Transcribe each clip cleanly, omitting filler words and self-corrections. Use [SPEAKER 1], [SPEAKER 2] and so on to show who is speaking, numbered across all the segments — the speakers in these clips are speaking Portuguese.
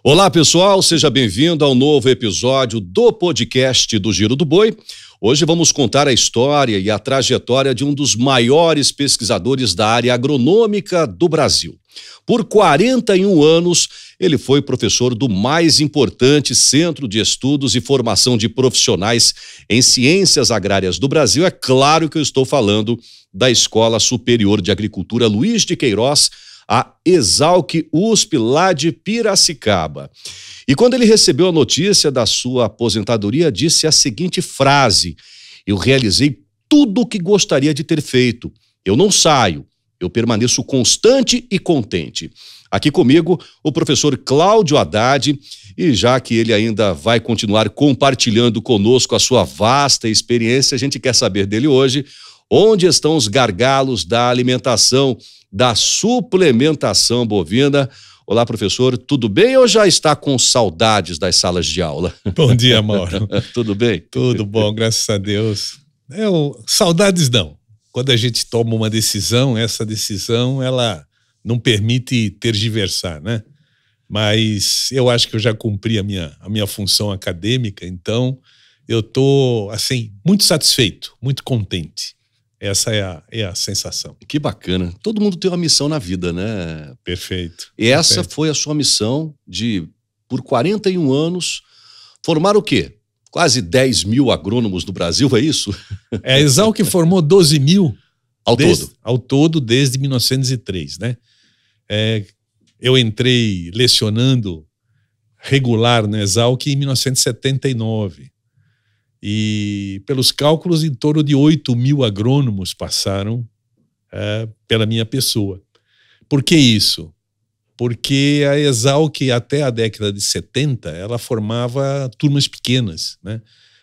[SPEAKER 1] Olá, pessoal, seja bem-vindo ao novo episódio do podcast do Giro do Boi. Hoje vamos contar a história e a trajetória de um dos maiores pesquisadores da área agronômica do Brasil. Por 41 anos, ele foi professor do mais importante centro de estudos e formação de profissionais em ciências agrárias do Brasil. É claro que eu estou falando da Escola Superior de Agricultura Luiz de Queiroz, a ESALC-USP, lá de Piracicaba. E quando ele recebeu a notícia da sua aposentadoria, disse a seguinte frase: eu realizei tudo o que gostaria de ter feito. Eu não saio, eu permaneço constante e contente. Aqui comigo, o professor Cláudio Haddad, e já que ele ainda vai continuar compartilhando conosco a sua vasta experiência, a gente quer saber dele hoje onde estão os gargalos da alimentação, da suplementação bovina. Olá, professor, tudo bem ou já está com saudades das salas de aula?
[SPEAKER 2] Bom dia, Mauro.
[SPEAKER 1] Tudo bem?
[SPEAKER 2] Tudo bom, graças a Deus. Saudades não. Quando a gente toma uma decisão, essa decisão ela não permite tergiversar, né? Mas eu acho que eu já cumpri a minha função acadêmica, então eu estou, assim, muito satisfeito, muito contente. Essa é a sensação.
[SPEAKER 1] Que bacana. Todo mundo tem uma missão na vida, né?
[SPEAKER 2] Perfeito.
[SPEAKER 1] E essa foi a sua missão de, por 41 anos, formar o quê? Quase 10 mil agrônomos no Brasil, é isso?
[SPEAKER 2] A ESALC formou 12 mil
[SPEAKER 1] ao
[SPEAKER 2] todo desde 1903, né? Eu entrei lecionando regular na ESALC em 1979. E pelos cálculos, em torno de 8 mil agrônomos passaram pela minha pessoa. Por que isso? Porque a ESALC, até a década de 70, ela formava turmas pequenas, né?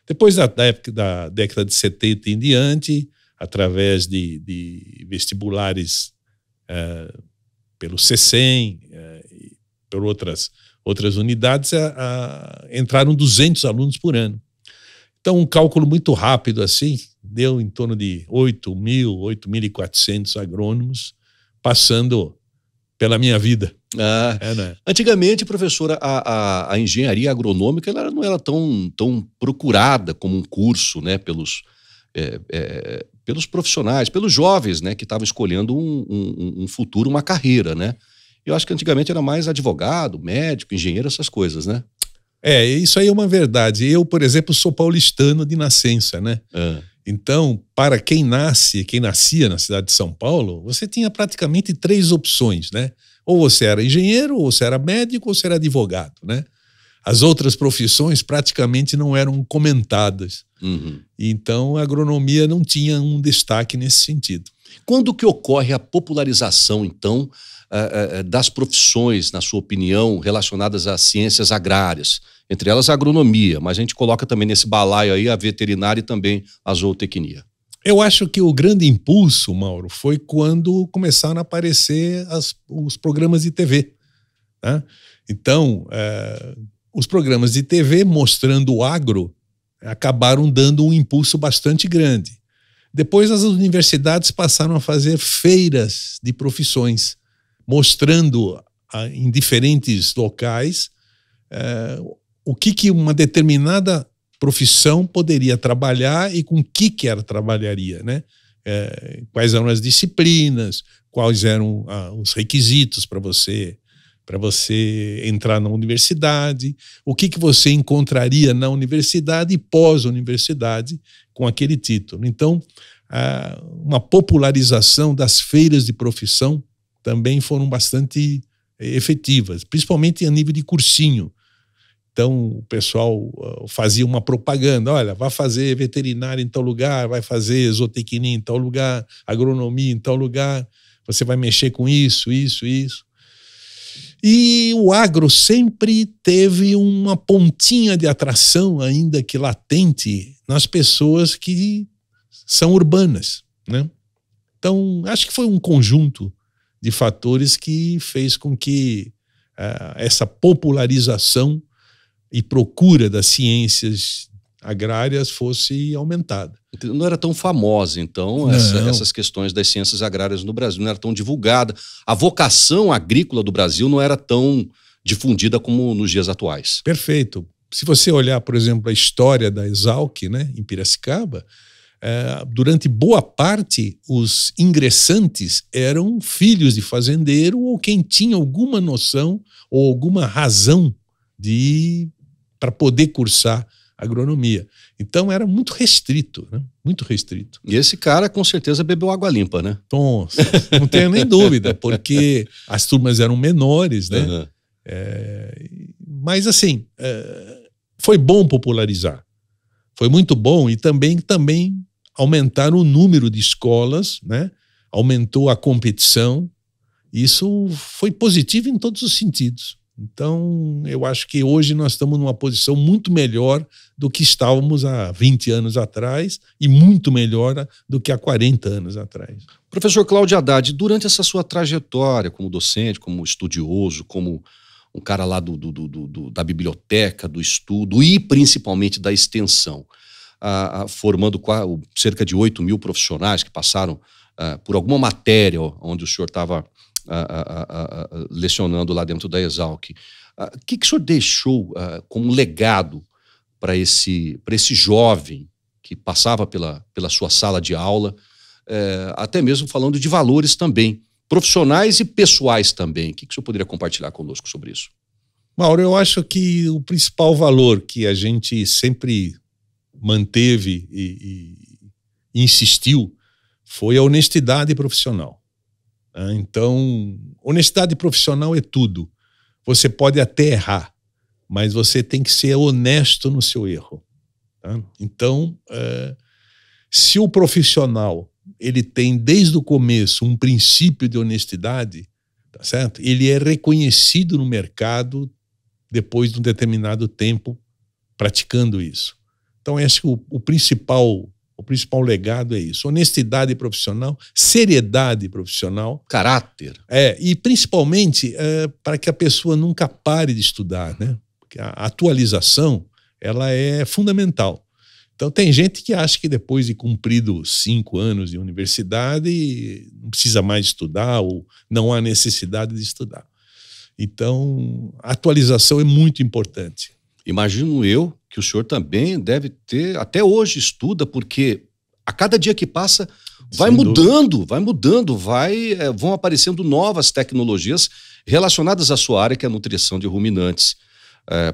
[SPEAKER 2] Depois da década de 70 em diante, através de vestibulares pelo CECEM e por outras unidades, entraram 200 alunos por ano. Então, um cálculo muito rápido assim, deu em torno de 8.400 agrônomos passando pela minha vida.
[SPEAKER 1] Né? Antigamente, professora, a engenharia agronômica ela não era tão procurada como um curso, né, pelos profissionais, pelos jovens, né, que estavam escolhendo um futuro, uma carreira, né? Eu acho que antigamente era mais advogado, médico, engenheiro, essas coisas, né?
[SPEAKER 2] Isso aí é uma verdade. Eu, por exemplo, sou paulistano de nascença, né? Então, para quem nascia na cidade de São Paulo, você tinha praticamente 3 opções, né? Ou você era engenheiro, ou você era médico, ou você era advogado, né? As outras profissões praticamente não eram comentadas. Então, a agronomia não tinha um destaque nesse sentido.
[SPEAKER 1] Quando que ocorre a popularização, então, das profissões, na sua opinião, relacionadas às ciências agrárias? Entre elas a agronomia, mas a gente coloca também nesse balaio aí a veterinária e também a zootecnia.
[SPEAKER 2] Eu acho que o grande impulso, Mauro, foi quando começaram a aparecer os programas de TV, né? Então, os programas de TV mostrando o agro acabaram dando um impulso bastante grande. Depois as universidades passaram a fazer feiras de profissões, mostrando em diferentes locais o que uma determinada profissão poderia trabalhar e com que ela trabalharia, né? Quais eram as disciplinas, quais eram os requisitos para você entrar na universidade, o que você encontraria na universidade e pós-universidade com aquele título. Então, uma popularização das feiras de profissão também foram bastante efetivas, principalmente a nível de cursinho. Então, o pessoal fazia uma propaganda: olha, vai fazer veterinária em tal lugar, vai fazer zootecnia em tal lugar, agronomia em tal lugar, você vai mexer com isso. E o agro sempre teve uma pontinha de atração, ainda que latente, nas pessoas que são urbanas, né? Então, acho que foi um conjunto de fatores que fez com que essa popularização e procura das ciências agrárias fosse aumentada.
[SPEAKER 1] Não era tão famosa, então, essas questões das ciências agrárias no Brasil, não era tão divulgada. A vocação agrícola do Brasil não era tão difundida como nos dias atuais.
[SPEAKER 2] Perfeito. Se você olhar, por exemplo, a história da Exalc, né, em Piracicaba, durante boa parte os ingressantes eram filhos de fazendeiro ou quem tinha alguma noção ou alguma razão para poder cursar agronomia. Então era muito restrito, né? Muito restrito.
[SPEAKER 1] E esse cara com certeza bebeu água limpa, né?
[SPEAKER 2] Nossa, não tenho nem dúvida, porque as turmas eram menores, né?
[SPEAKER 1] Uhum.
[SPEAKER 2] Mas assim, foi bom popularizar. Foi muito bom e também aumentar o número de escolas, né? Aumentou a competição. Isso foi positivo em todos os sentidos. Então, eu acho que hoje nós estamos numa posição muito melhor do que estávamos há 20 anos atrás e muito melhor do que há 40 anos atrás.
[SPEAKER 1] Professor Cláudio Haddad, durante essa sua trajetória como docente, como estudioso, como um cara lá da biblioteca, do estudo e principalmente da extensão, formando cerca de 8 mil profissionais que passaram por alguma matéria onde o senhor estava lecionando lá dentro da Exalc. O que o senhor deixou como legado para esse jovem que passava pela sua sala de aula, até mesmo falando de valores também, profissionais e pessoais também? O que o senhor poderia compartilhar conosco sobre isso?
[SPEAKER 2] Mauro, eu acho que o principal valor que a gente sempre manteve e insistiu foi a honestidade profissional. Então, honestidade profissional é tudo. Você pode até errar, mas você tem que ser honesto no seu erro. Tá? Então, se o profissional ele tem desde o começo um princípio de honestidade, tá certo? Ele é reconhecido no mercado depois de um determinado tempo praticando isso. Então, acho que o principal legado é isso: honestidade profissional, seriedade profissional.
[SPEAKER 1] Caráter.
[SPEAKER 2] E principalmente para que a pessoa nunca pare de estudar, né? Porque a atualização ela é fundamental. Então tem gente que acha que depois de cumprido 5 anos de universidade não precisa mais estudar ou não há necessidade de estudar. Então a atualização é muito importante.
[SPEAKER 1] Imagino eu que o senhor também deve ter, até hoje estuda, porque a cada dia que passa vai mudando, vão aparecendo novas tecnologias relacionadas à sua área, que é a nutrição de ruminantes.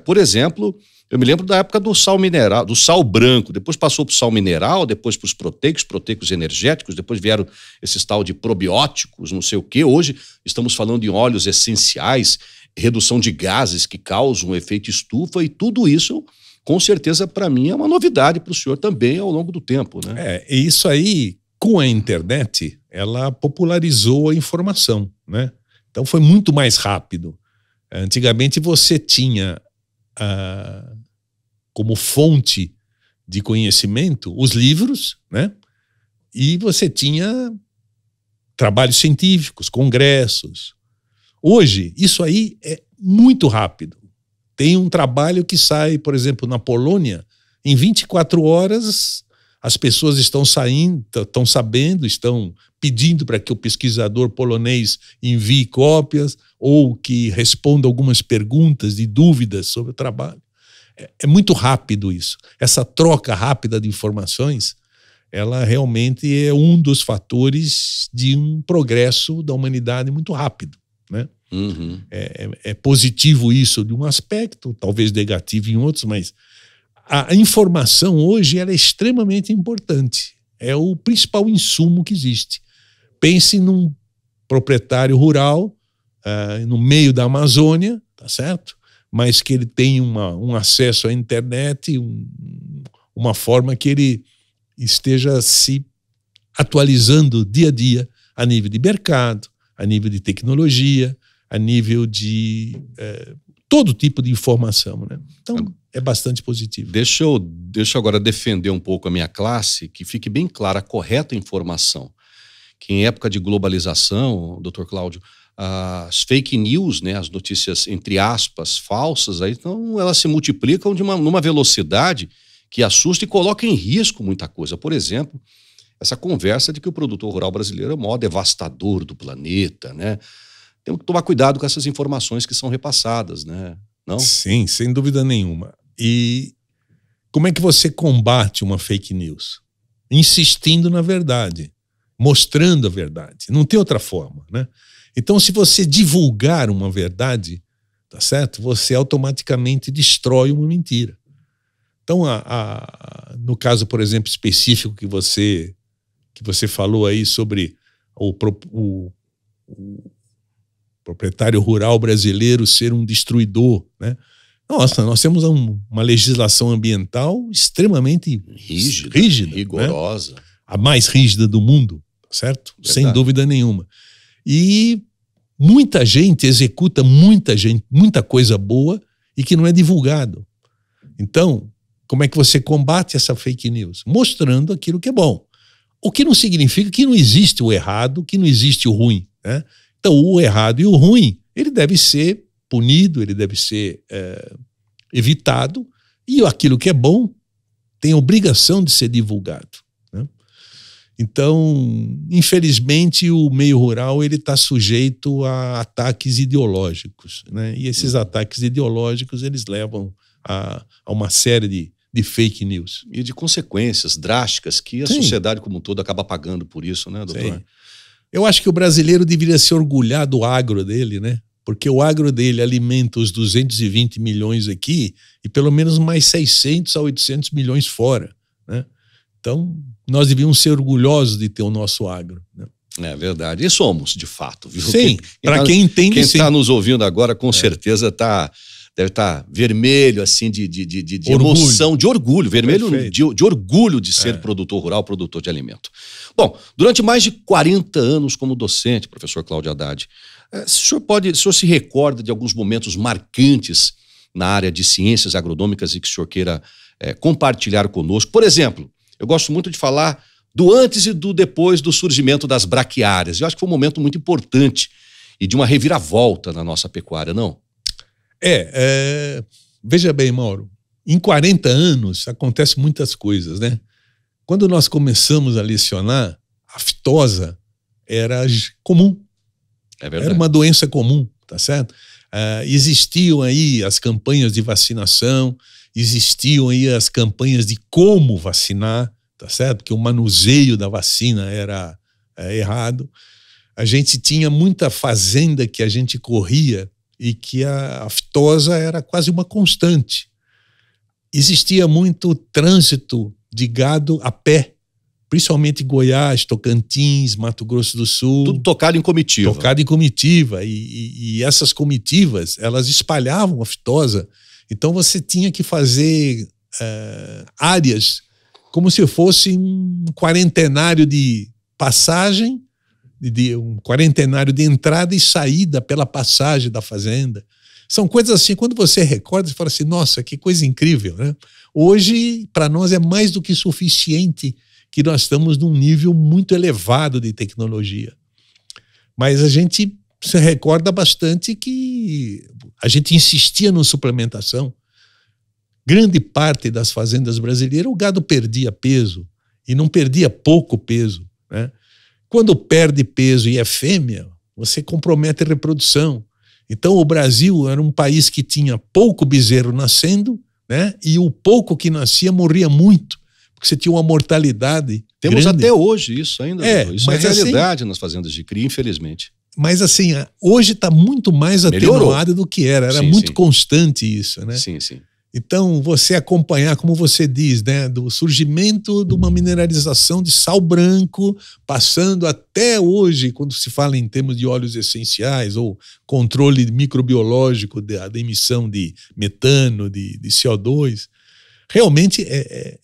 [SPEAKER 1] Por exemplo, eu me lembro da época do sal mineral, do sal branco, depois passou para o sal mineral, depois para os proteicos energéticos, depois vieram esses tal de probióticos, não sei o quê. Hoje estamos falando em óleos essenciais, redução de gases que causam um efeito estufa, e tudo isso, com certeza, para mim, é uma novidade para o senhor também ao longo do tempo, né?
[SPEAKER 2] E isso aí, com a internet, ela popularizou a informação, né? Então foi muito mais rápido. Antigamente você tinha como fonte de conhecimento os livros, né? E você tinha trabalhos científicos, congressos. Hoje, isso aí é muito rápido. Tem um trabalho que sai, por exemplo, na Polônia, em 24 horas as pessoas estão sabendo, estão pedindo para que o pesquisador polonês envie cópias ou que responda algumas perguntas e dúvidas sobre o trabalho. É muito rápido isso. Essa troca rápida de informações, ela realmente é um dos fatores de um progresso da humanidade muito rápido, né?
[SPEAKER 1] Uhum.
[SPEAKER 2] É positivo isso de um aspecto, talvez negativo em outros, mas a informação hoje ela é extremamente importante. É o principal insumo que existe. Pense num proprietário rural no meio da Amazônia, tá certo? Mas que ele tem um acesso à internet, uma forma que ele esteja se atualizando dia a dia a nível de mercado, a nível de tecnologia, a nível de todo tipo de informação, né? Então, é bastante positivo.
[SPEAKER 1] Deixa eu agora defender um pouco a minha classe, que fique bem clara a correta informação. Que em época de globalização, doutor Cláudio, as fake news, né, as notícias, entre aspas, falsas, aí, então elas se multiplicam numa velocidade que assusta e coloca em risco muita coisa. Por exemplo, essa conversa de que o produtor rural brasileiro é o maior devastador do planeta, né? temos que tomar cuidado com essas informações que são repassadas, né? Não?
[SPEAKER 2] Sim, sem dúvida nenhuma. E como é que você combate uma fake news? Insistindo na verdade, mostrando a verdade. Não tem outra forma, né? Então, se você divulgar uma verdade, tá certo? Você automaticamente destrói uma mentira. Então, no caso, por exemplo, específico que você falou aí sobre o proprietário rural brasileiro ser um destruidor, né? Nossa, nós temos uma legislação ambiental extremamente rígida,
[SPEAKER 1] rigorosa, né?
[SPEAKER 2] A mais rígida do mundo, certo?
[SPEAKER 1] Verdade.
[SPEAKER 2] Sem dúvida nenhuma. E muita gente executa muita coisa boa e que não é divulgado. Então, como é que você combate essa fake news? Mostrando aquilo que é bom. O que não significa que não existe o errado, que não existe o ruim, né? Então, o errado e o ruim, ele deve ser punido, ele deve ser evitado, e aquilo que é bom tem obrigação de ser divulgado, né? Então, infelizmente, o meio rural ele está sujeito a ataques ideológicos, né? E esses ataques ideológicos eles levam a uma série de fake news.
[SPEAKER 1] E de consequências drásticas que a sociedade como um todo acaba pagando por isso, né, doutor?
[SPEAKER 2] Sim. Eu acho que o brasileiro deveria se orgulhar do agro dele, né? Porque o agro dele alimenta os 220 milhões aqui e pelo menos mais 600 a 800 milhões fora, né? Então, nós devíamos ser orgulhosos de ter o nosso agro, né?
[SPEAKER 1] É verdade. E somos, de fato, viu?
[SPEAKER 2] Sim, para quem entende,
[SPEAKER 1] quem
[SPEAKER 2] sim.
[SPEAKER 1] está nos ouvindo agora, com certeza deve estar vermelho, assim, de emoção, de orgulho, vermelho de orgulho de ser produtor rural, produtor de alimento. Bom, durante mais de 40 anos como docente, professor Cláudio Haddad, o senhor se recorda de alguns momentos marcantes na área de ciências agronômicas e que o senhor queira compartilhar conosco? Por exemplo, eu gosto muito de falar do antes e do depois do surgimento das braquiárias. Eu acho que foi um momento muito importante e de uma reviravolta na nossa pecuária, não?
[SPEAKER 2] Veja bem, Mauro, em 40 anos acontecem muitas coisas, né? Quando nós começamos a lecionar, a aftosa era comum.
[SPEAKER 1] É verdade.
[SPEAKER 2] Era uma doença comum, tá certo? Existiam aí as campanhas de vacinação, existiam aí as campanhas de como vacinar, tá certo? Porque o manuseio da vacina era errado. A gente tinha muita fazenda que a gente corria e que a aftosa era quase uma constante. Existia muito trânsito de gado a pé, principalmente Goiás, Tocantins, Mato Grosso do Sul.
[SPEAKER 1] Tudo tocado em comitiva.
[SPEAKER 2] Tocado em comitiva. E essas comitivas, elas espalhavam a aftosa. Então você tinha que fazer áreas como se fosse um quarentenário de passagem, um quarentenário de entrada e saída pela passagem da fazenda. São coisas assim, quando você recorda, você fala assim, nossa, que coisa incrível, né? Hoje, para nós, é mais do que suficiente que nós estamos num nível muito elevado de tecnologia. Mas a gente se recorda bastante que a gente insistia na suplementação. Grande parte das fazendas brasileiras, o gado perdia peso, e não perdia pouco peso, né? Quando perde peso e é fêmea, você compromete a reprodução. Então o Brasil era um país que tinha pouco bezerro nascendo, né? E o pouco que nascia morria muito, porque você tinha uma mortalidade
[SPEAKER 1] Temos
[SPEAKER 2] grande.
[SPEAKER 1] até hoje isso ainda. Isso é realidade nas fazendas de cria, infelizmente.
[SPEAKER 2] Mas assim, hoje está muito mais atenuado do que era. Era muito constante isso, né?
[SPEAKER 1] Sim, sim.
[SPEAKER 2] Então, você acompanhar, como você diz, né, do surgimento de uma mineralização de sal branco, passando até hoje, quando se fala em termos de óleos essenciais ou controle microbiológico da emissão de metano, de CO2, realmente é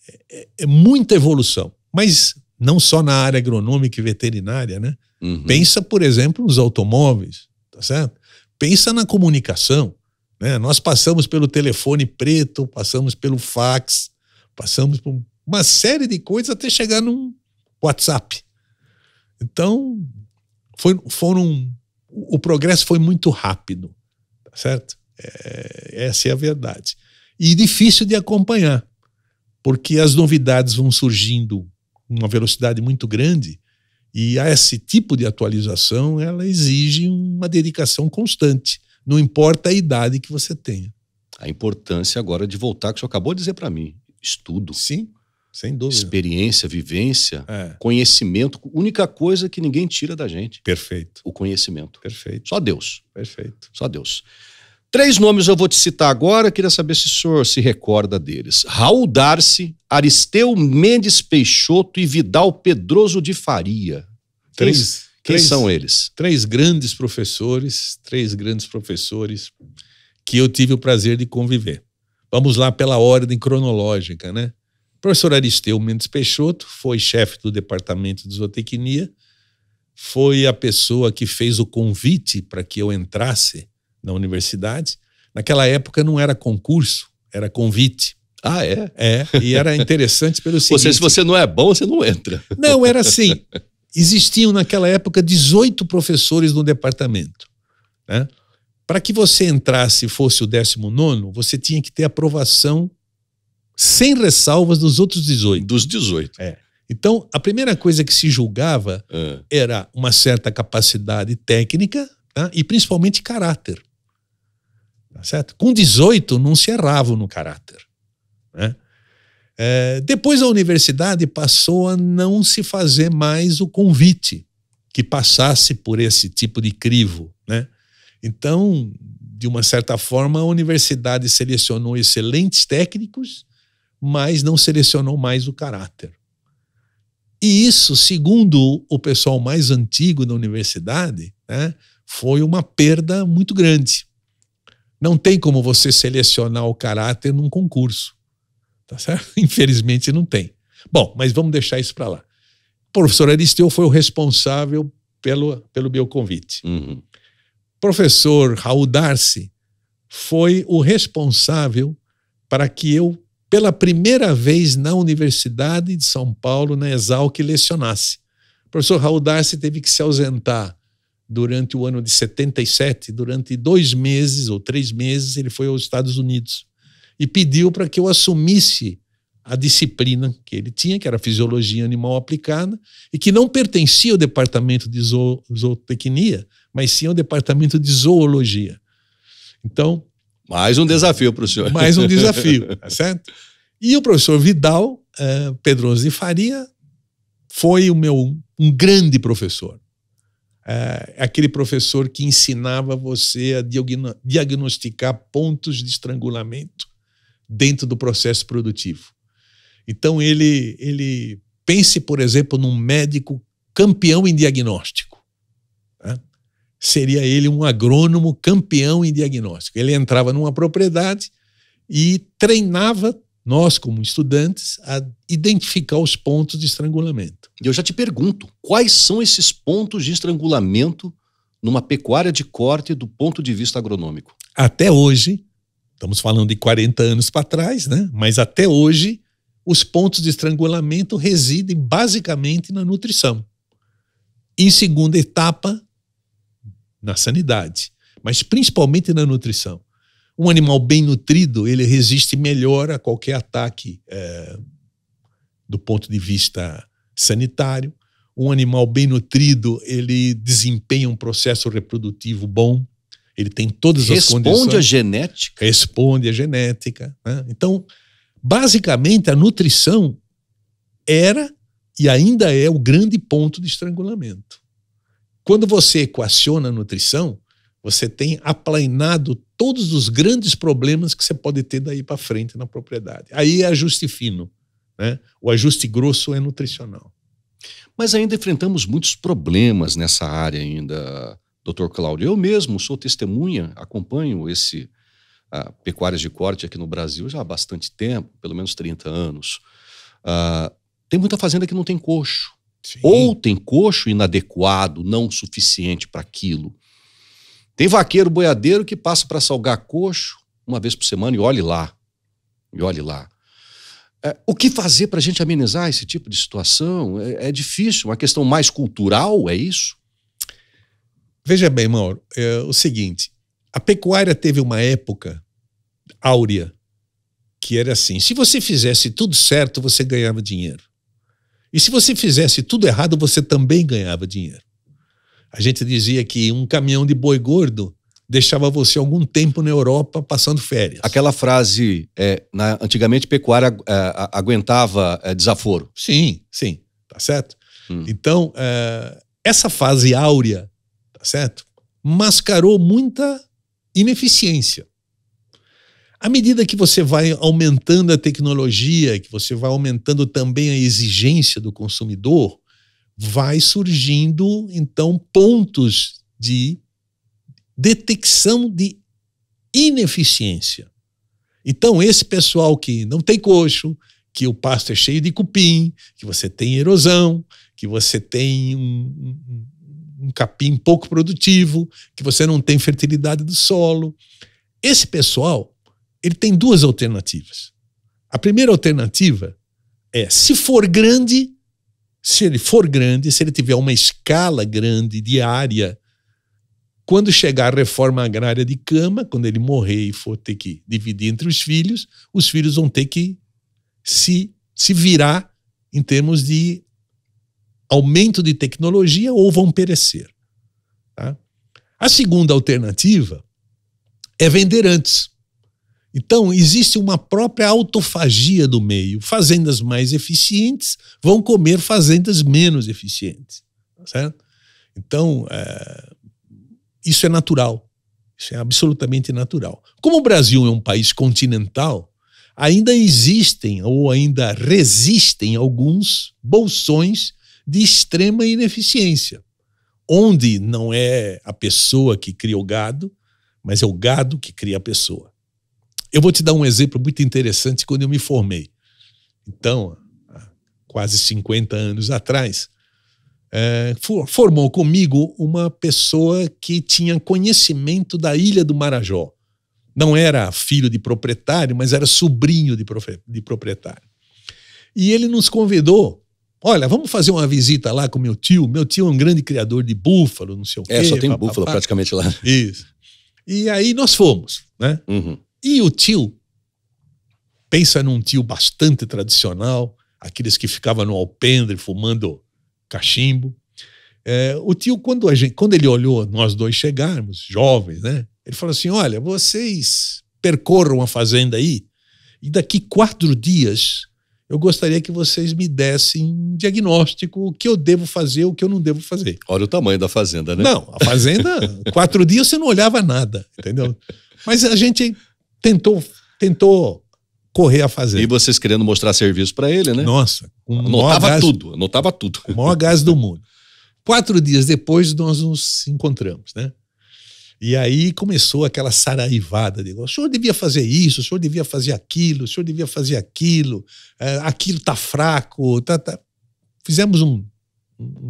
[SPEAKER 2] muita evolução. Mas não só na área agronômica e veterinária, né? Uhum. Pensa, por exemplo, nos automóveis, tá certo? Pensa na comunicação. Nós passamos pelo telefone preto, passamos pelo fax, passamos por uma série de coisas até chegar num WhatsApp. Então, o progresso foi muito rápido, tá certo? Essa é a verdade. E difícil de acompanhar, porque as novidades vão surgindo com uma velocidade muito grande E esse tipo de atualização, ela exige uma dedicação constante, não importa a idade que você tenha.
[SPEAKER 1] A importância agora de voltar, que o senhor acabou de dizer para mim, estudo.
[SPEAKER 2] Sim, sem dúvida.
[SPEAKER 1] Experiência, vivência, conhecimento, única coisa que ninguém tira da gente.
[SPEAKER 2] Perfeito.
[SPEAKER 1] O conhecimento.
[SPEAKER 2] Perfeito.
[SPEAKER 1] Só Deus.
[SPEAKER 2] Perfeito.
[SPEAKER 1] Só Deus. 3 nomes eu vou te citar agora, queria saber se o senhor se recorda deles. Raul Darcy, Aristeu Mendes Peixoto e Vidal Pedroso de Faria. Quem são eles?
[SPEAKER 2] 3 grandes professores que eu tive o prazer de conviver. Vamos lá pela ordem cronológica, né? O professor Aristeu Mendes Peixoto foi chefe do departamento de zootecnia, foi a pessoa que fez o convite para que eu entrasse na universidade. Naquela época não era concurso, era convite.
[SPEAKER 1] Ah, é?
[SPEAKER 2] E era interessante pelo seguinte...
[SPEAKER 1] Se você não é bom, você não entra.
[SPEAKER 2] Não, era assim. Existiam naquela época 18 professores no departamento, né? Para que você entrasse e fosse o 19º, você tinha que ter aprovação sem ressalvas dos outros 18.
[SPEAKER 1] Dos 18.
[SPEAKER 2] Então, a primeira coisa que se julgava era uma certa capacidade técnica, tá? E principalmente caráter. Tá certo? Com 18 não se errava no caráter, né? Depois a universidade passou a não se fazer mais o convite que passasse por esse tipo de crivo, né? Então, de uma certa forma, a universidade selecionou excelentes técnicos, mas não selecionou mais o caráter. E isso, segundo o pessoal mais antigo da universidade, né, foi uma perda muito grande. Não tem como você selecionar o caráter num concurso. Tá certo? Infelizmente não tem. Bom, mas vamos deixar isso para lá. O professor Aristeu foi o responsável pelo meu convite.
[SPEAKER 1] Uhum.
[SPEAKER 2] Professor Raul Darcy foi o responsável para que eu, pela primeira vez na Universidade de São Paulo, na Exalc, lecionasse. O professor Raul Darcy teve que se ausentar durante o ano de 77, durante 2 meses ou 3 meses, ele foi aos Estados Unidos e pediu para que eu assumisse a disciplina que ele tinha, que era Fisiologia Animal Aplicada, e que não pertencia ao departamento de zootecnia, mas sim ao departamento de zoologia. Então...
[SPEAKER 1] Mais um desafio para o senhor.
[SPEAKER 2] Mais um desafio, tá certo? E o professor Vidal Pedroso de Faria foi um grande professor. Aquele professor que ensinava você a diagnosticar pontos de estrangulamento dentro do processo produtivo. Então ele pense, por exemplo, num médico campeão em diagnóstico, né? Seria ele um agrônomo campeão em diagnóstico. Ele entrava numa propriedade e treinava nós, como estudantes, a identificar os pontos de estrangulamento.
[SPEAKER 1] E eu já te pergunto, quais são esses pontos de estrangulamento numa pecuária de corte do ponto de vista agronômico? Até
[SPEAKER 2] hoje, estamos falando de 40 anos para trás, né? Mas até hoje, os pontos de estrangulamento residem basicamente na nutrição. Em segunda etapa, na sanidade, mas principalmente na nutrição. Um animal bem nutrido, ele resiste melhor a qualquer ataque do ponto de vista sanitário. Um animal bem nutrido, ele desempenha um processo reprodutivo bom, ele tem todas as condições.
[SPEAKER 1] Responde à genética.
[SPEAKER 2] Responde à genética, né? Então, basicamente, a nutrição era e ainda é o grande ponto de estrangulamento. Quando você equaciona a nutrição, você tem aplanado todos os grandes problemas que você pode ter daí para frente na propriedade. Aí é ajuste fino, né? O ajuste grosso é nutricional.
[SPEAKER 1] Mas ainda enfrentamos muitos problemas nessa área ainda, doutor Cláudio. Eu mesmo sou testemunha, acompanho pecuárias de corte aqui no Brasil já há bastante tempo, pelo menos 30 anos. Tem muita fazenda que não tem coxo. Sim. Ou tem coxo inadequado, não suficiente para aquilo. Tem vaqueiro boiadeiro que passa para salgar coxo uma vez por semana e olhe lá. O que fazer para a gente amenizar esse tipo de situação? É difícil, uma questão mais cultural, é isso?
[SPEAKER 2] Veja bem, Mauro, é o seguinte, a pecuária teve uma época áurea, que era assim, se você fizesse tudo certo, você ganhava dinheiro. E se você fizesse tudo errado, você também ganhava dinheiro. A gente dizia que um caminhão de boi gordo deixava você algum tempo na Europa passando férias.
[SPEAKER 1] Aquela frase, antigamente pecuária aguentava desaforo.
[SPEAKER 2] Sim, tá certo? Então, essa fase áurea, tá certo? Mascarou muita ineficiência. À medida que você vai aumentando a tecnologia, que você vai aumentando também a exigência do consumidor, vai surgindo, então, pontos de detecção de ineficiência. Então, esse pessoal que não tem coxo, que o pasto é cheio de cupim, que você tem erosão, que você tem um capim pouco produtivo, que você não tem fertilidade do solo. Esse pessoal, ele tem duas alternativas. A primeira alternativa é, se ele tiver uma escala grande de área, quando chegar a reforma agrária de cama, quando ele morrer e for ter que dividir entre os filhos vão ter que se virar em termos de aumento de tecnologia ou vão perecer. Tá? A segunda alternativa é vender antes. Então, existe uma própria autofagia do meio. Fazendas mais eficientes vão comer fazendas menos eficientes. Tá certo? Então, isso é natural. Isso é absolutamente natural. Como o Brasil é um país continental, ainda existem ou ainda resistem alguns bolsões de extrema ineficiência, onde não é a pessoa que cria o gado, mas é o gado que cria a pessoa. Eu vou te dar um exemplo muito interessante quando eu me formei. Então, há quase 50 anos atrás, formou comigo uma pessoa que tinha conhecimento da Ilha do Marajó. Não era filho de proprietário, mas era sobrinho de proprietário. E ele nos convidou. Olha, vamos fazer uma visita lá com meu tio. Meu tio é um grande criador de búfalo, não sei o quê.
[SPEAKER 1] Só tem búfalo praticamente lá.
[SPEAKER 2] Isso. E aí nós fomos, né?
[SPEAKER 1] Uhum.
[SPEAKER 2] E o tio, pensa num tio bastante tradicional, aqueles que ficavam no alpendre fumando cachimbo. O tio, quando ele olhou nós dois chegarmos, jovens, né? Ele falou assim, olha, vocês percorram a fazenda aí e daqui 4 dias eu gostaria que vocês me dessem um diagnóstico, o que eu devo fazer, o que eu não devo fazer.
[SPEAKER 1] Olha o tamanho da fazenda, né?
[SPEAKER 2] Não, a fazenda, 4 dias você não olhava nada, entendeu? Mas a gente tentou correr a fazenda.
[SPEAKER 1] E vocês querendo mostrar serviço para ele, né?
[SPEAKER 2] Nossa.
[SPEAKER 1] Anotava tudo.
[SPEAKER 2] O maior gás do mundo. 4 dias depois nós nos encontramos, né? E aí começou aquela saraivada de, o senhor devia fazer isso, o senhor devia fazer aquilo, o senhor devia fazer aquilo, aquilo tá fraco, tá. Fizemos um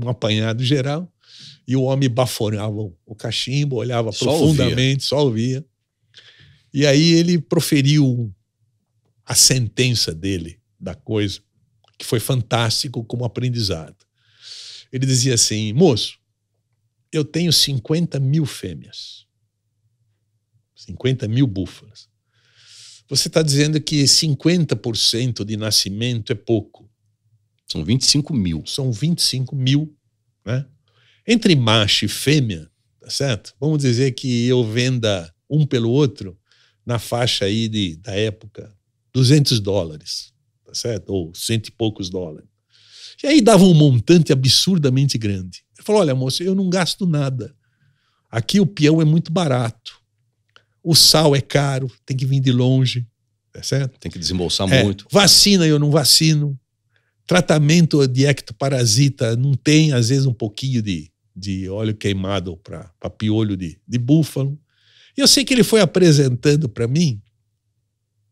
[SPEAKER 2] apanhado geral e o homem baforava o cachimbo, olhava profundamente, só ouvia. E aí ele proferiu a sentença dele, da coisa, que foi fantástico como aprendizado. Ele dizia assim, moço, eu tenho 50 mil fêmeas, 50 mil búfalas. Você está dizendo que 50% de nascimento é pouco.
[SPEAKER 1] São 25 mil.
[SPEAKER 2] São 25 mil, né? Entre macho e fêmea, tá certo? Vamos dizer que eu venda um pelo outro na faixa aí da época, $200, tá certo? Ou 100 e poucos dólares. E aí dava um montante absurdamente grande. Ele falou, olha, moço, eu não gasto nada. Aqui o peão é muito barato. O sal é caro, tem que vir de longe, tá certo?
[SPEAKER 1] Tem que desembolsar muito.
[SPEAKER 2] Vacina eu não vacino. Tratamento de ectoparasita não tem, às vezes, um pouquinho de óleo queimado para piolho de búfalo. E eu sei que ele foi apresentando para mim,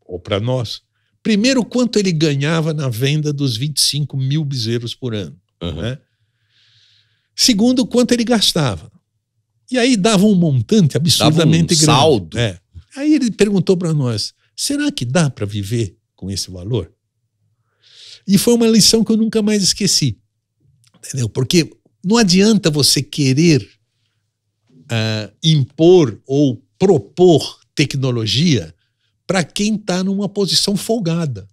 [SPEAKER 2] ou para nós, primeiro quanto ele ganhava na venda dos 25 mil bezerros por ano.
[SPEAKER 1] Uhum.
[SPEAKER 2] Né? Segundo, quanto ele gastava. E aí dava um montante absurdamente grande.
[SPEAKER 1] Saldo.
[SPEAKER 2] Aí ele perguntou para nós, será que dá para viver com esse valor? E foi uma lição que eu nunca mais esqueci. Entendeu? Porque não adianta você querer impor ou propor tecnologia para quem está numa posição folgada.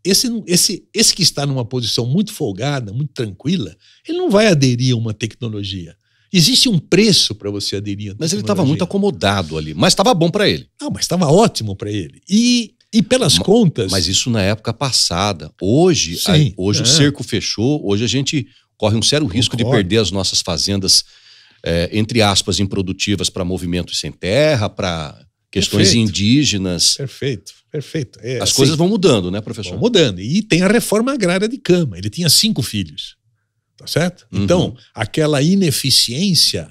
[SPEAKER 2] esse que está numa posição muito folgada, muito tranquila, ele não vai aderir a uma tecnologia. Existe um preço para você aderir a
[SPEAKER 1] Mas ele estava muito acomodado ali, mas estava bom para ele.
[SPEAKER 2] Não, mas estava ótimo para ele. E pelas contas...
[SPEAKER 1] Mas isso na época passada. Hoje o cerco fechou, hoje a gente corre um sério risco de perder as nossas fazendas, entre aspas, improdutivas para movimentos sem terra, para questões indígenas.
[SPEAKER 2] Perfeito.
[SPEAKER 1] As coisas vão mudando, né, professor?
[SPEAKER 2] Vão mudando. E tem a reforma agrária de Cama. Ele tinha 5 filhos. Tá certo? Então, aquela ineficiência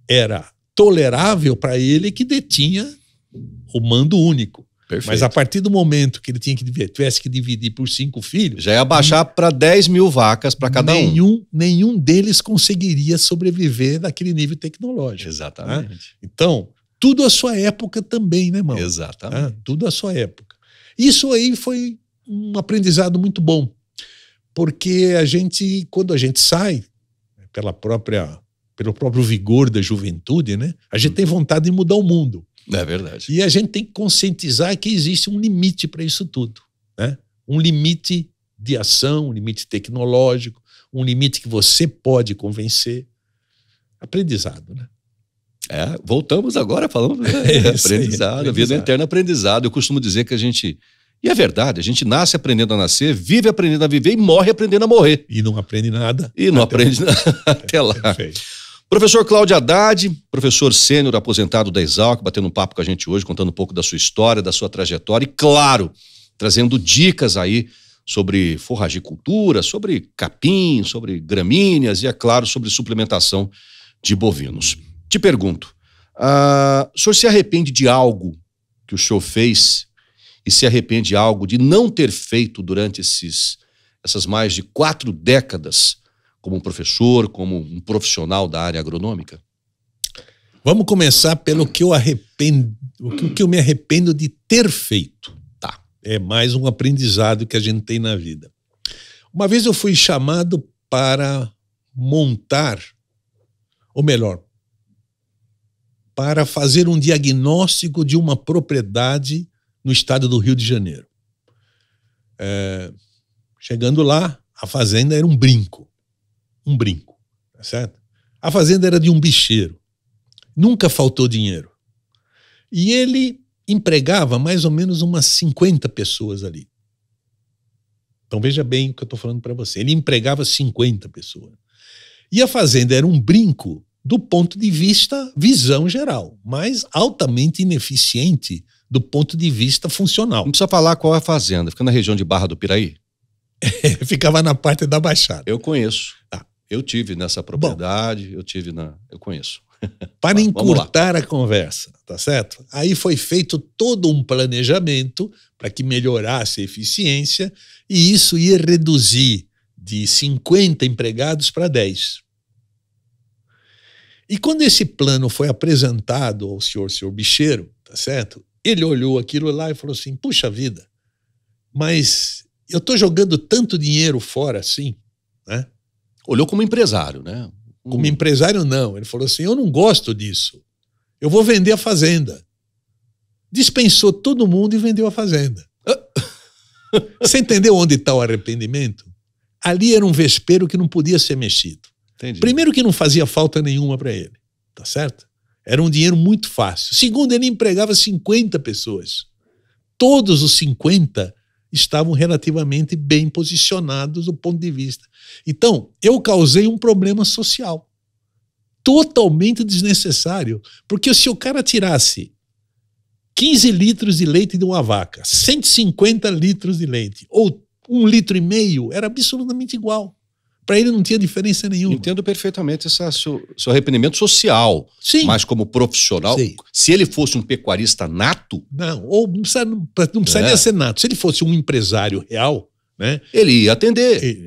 [SPEAKER 2] era tolerável para ele que detinha o mando único.
[SPEAKER 1] Perfeito.
[SPEAKER 2] Mas a partir do momento que ele tivesse que dividir por 5 filhos...
[SPEAKER 1] Já ia baixar para 10 mil vacas para cada um.
[SPEAKER 2] Nenhum deles conseguiria sobreviver naquele nível tecnológico.
[SPEAKER 1] Exatamente.
[SPEAKER 2] Tá? Então, tudo à sua época também, né, irmão?
[SPEAKER 1] Exatamente.
[SPEAKER 2] Tudo à sua época. Isso aí foi um aprendizado muito bom. Porque quando a gente sai, pelo próprio vigor da juventude, né, a gente tem vontade de mudar o mundo.
[SPEAKER 1] É verdade.
[SPEAKER 2] E a gente tem que conscientizar que existe um limite para isso tudo, né? Um limite de ação, um limite tecnológico, um limite que você pode convencer. Aprendizado, né?
[SPEAKER 1] Voltamos agora falando aprendizado, a vida eterna aprendizado. Eu costumo dizer que a gente... E é verdade, a gente nasce aprendendo a nascer, vive aprendendo a viver e morre aprendendo a morrer.
[SPEAKER 2] E não aprende nada.
[SPEAKER 1] E não aprende nada até lá.
[SPEAKER 2] Perfeito.
[SPEAKER 1] Professor Cláudio Haddad, professor sênior aposentado da Exalc, batendo um papo com a gente hoje, contando um pouco da sua história, da sua trajetória e, claro, trazendo dicas aí sobre forragicultura, sobre capim, sobre gramíneas e, é claro, sobre suplementação de bovinos. Te pergunto, o senhor se arrepende de algo que o senhor fez e se arrepende de algo de não ter feito durante essas mais de 4 décadas como um professor, como um profissional da área agronômica?
[SPEAKER 2] Vamos começar pelo que eu me arrependo de ter feito.
[SPEAKER 1] Tá.
[SPEAKER 2] É mais um aprendizado que a gente tem na vida. Uma vez eu fui chamado para montar, ou melhor, para fazer um diagnóstico de uma propriedade no estado do Rio de Janeiro. Chegando lá, a fazenda era um brinco, tá certo? A fazenda era de um bicheiro, nunca faltou dinheiro. E ele empregava mais ou menos umas 50 pessoas ali. Então veja bem o que eu estou falando para você. Ele empregava 50 pessoas. E a fazenda era um brinco do ponto de vista visão geral, mas altamente ineficiente do ponto de vista funcional.
[SPEAKER 1] Não precisa falar qual é a fazenda. Fica na região de Barra do Piraí?
[SPEAKER 2] Ficava na parte da Baixada.
[SPEAKER 1] Eu conheço. Eu tive nessa propriedade, eu conheço.
[SPEAKER 2] Para encurtar a conversa, tá certo? Aí foi feito todo um planejamento para que melhorasse a eficiência e isso ia reduzir de 50 empregados para 10. E quando esse plano foi apresentado ao senhor bicheiro, tá certo? Ele olhou aquilo lá e falou assim, puxa vida, mas eu estou jogando tanto dinheiro fora assim, né?
[SPEAKER 1] Olhou como empresário, né?
[SPEAKER 2] Como empresário, não. Ele falou assim, eu não gosto disso. Eu vou vender a fazenda. Dispensou todo mundo e vendeu a fazenda. Você entendeu onde está o arrependimento? Ali era um vespeiro que não podia ser mexido.
[SPEAKER 1] Entendi.
[SPEAKER 2] Primeiro que não fazia falta nenhuma para ele, tá certo? Era um dinheiro muito fácil. Segundo, ele empregava 50 pessoas. Todos os 50 estavam relativamente bem posicionados do ponto de vista. Então, eu causei um problema social totalmente desnecessário, porque se o cara tirasse 15 litros de leite de uma vaca, 150 litros de leite, ou 1,5 litro, era absolutamente igual. Para ele não tinha diferença nenhuma.
[SPEAKER 1] Entendo perfeitamente esse seu arrependimento social.
[SPEAKER 2] Sim.
[SPEAKER 1] Mas como profissional,
[SPEAKER 2] sim.
[SPEAKER 1] Se ele fosse um pecuarista nato...
[SPEAKER 2] Não precisaria ser nato. Se ele fosse um empresário real, né?
[SPEAKER 1] Ele ia atender.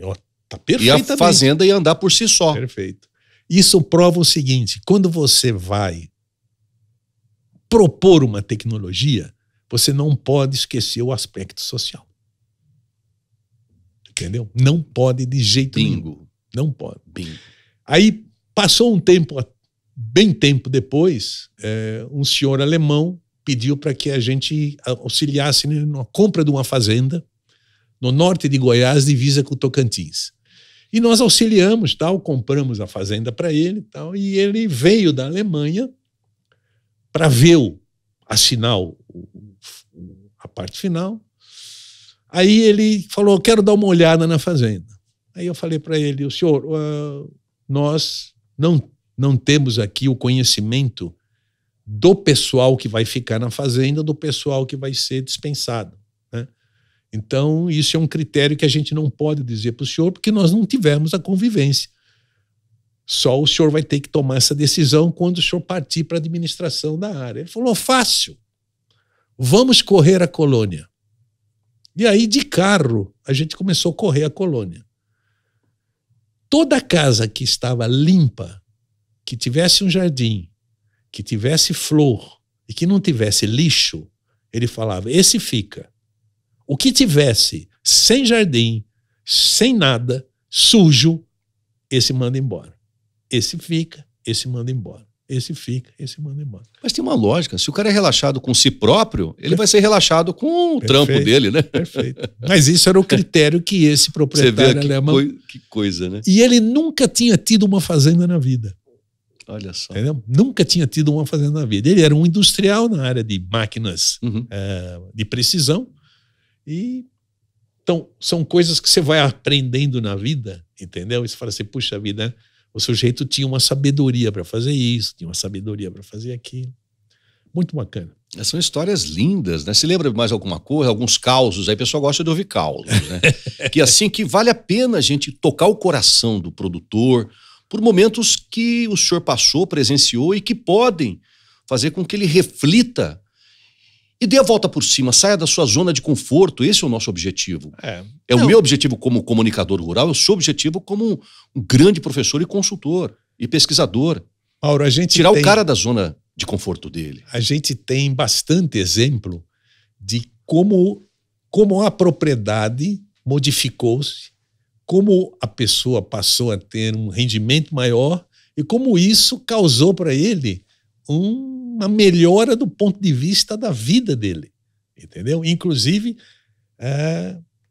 [SPEAKER 2] Tá perfeitamente.
[SPEAKER 1] E a fazenda ia andar por si só.
[SPEAKER 2] Perfeito. Isso prova o seguinte, quando você vai propor uma tecnologia, você não pode esquecer o aspecto social. Entendeu? Não pode de jeito nenhum. Não pode.
[SPEAKER 1] Bingo.
[SPEAKER 2] Aí passou um tempo, bem tempo depois, um senhor alemão pediu para que a gente auxiliasse na compra de uma fazenda no norte de Goiás, divisa com o Tocantins. E nós auxiliamos, tal, compramos a fazenda para ele, tal, e ele veio da Alemanha para ver assinar a parte final. Aí ele falou, quero dar uma olhada na fazenda. Aí eu falei para ele, o senhor, nós não temos aqui o conhecimento do pessoal que vai ficar na fazenda, do pessoal que vai ser dispensado, né? Então, isso é um critério que a gente não pode dizer para o senhor, porque nós não tivemos a convivência. Só o senhor vai ter que tomar essa decisão quando o senhor partir para a administração da área. Ele falou, fácil, vamos correr a colônia. E aí, de carro, a gente começou a correr a colônia. Toda casa que estava limpa, que tivesse um jardim, que tivesse flor e que não tivesse lixo, ele falava, esse fica. O que tivesse sem jardim, sem nada, sujo, esse manda embora. Esse fica, esse manda embora. Esse fica, esse manda embora.
[SPEAKER 1] Mas tem uma lógica. Se o cara é relaxado com si próprio, ele vai ser relaxado com o trampo dele, né?
[SPEAKER 2] Perfeito. Mas isso era o critério que esse proprietário alemão...
[SPEAKER 1] Que coisa, né?
[SPEAKER 2] E ele nunca tinha tido uma fazenda na vida.
[SPEAKER 1] Olha só.
[SPEAKER 2] Entendeu? Nunca tinha tido uma fazenda na vida. Ele era um industrial na área de máquinas de precisão. E então, são coisas que você vai aprendendo na vida, entendeu? E você fala assim, puxa vida, né? O sujeito tinha uma sabedoria para fazer isso, tinha uma sabedoria para fazer aquilo. Muito bacana.
[SPEAKER 1] São histórias lindas, né? Se lembra de mais alguma coisa, alguns causos, aí o pessoal gosta de ouvir causos, né? Que assim, que vale a pena a gente tocar o coração do produtor por momentos que o senhor passou, presenciou e que podem fazer com que ele reflita e dê a volta por cima, saia da sua zona de conforto. Esse é o nosso objetivo. É o meu objetivo como comunicador rural, é o seu objetivo como um grande professor e consultor e pesquisador.
[SPEAKER 2] Mauro,
[SPEAKER 1] tirar o cara da zona de conforto dele.
[SPEAKER 2] A gente tem bastante exemplo de como a propriedade modificou-se, como a pessoa passou a ter um rendimento maior e como isso causou para ele uma melhora do ponto de vista da vida dele, entendeu? Inclusive,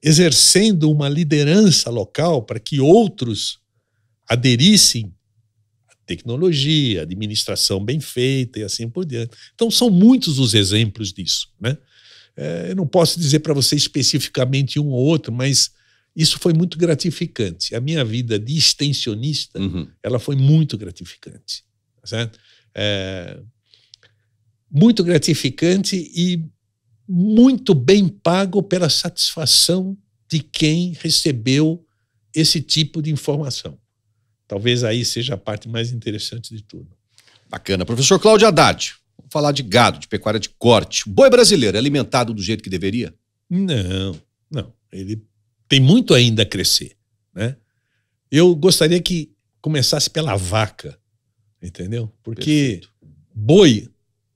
[SPEAKER 2] exercendo uma liderança local para que outros aderissem à tecnologia, à administração bem feita e assim por diante. Então, são muitos os exemplos disso, né? Eu não posso dizer para você especificamente um ou outro, mas isso foi muito gratificante. A minha vida de extensionista, ela foi muito gratificante, certo? Muito gratificante e muito bem pago pela satisfação de quem recebeu esse tipo de informação. Talvez aí seja a parte mais interessante de tudo.
[SPEAKER 1] Bacana. Professor Cláudio Haddad, vamos falar de gado, de pecuária de corte. O boi brasileiro é alimentado do jeito que deveria?
[SPEAKER 2] Não. Ele tem muito ainda a crescer, né? Eu gostaria que começasse pela vaca, entendeu? Porque boi,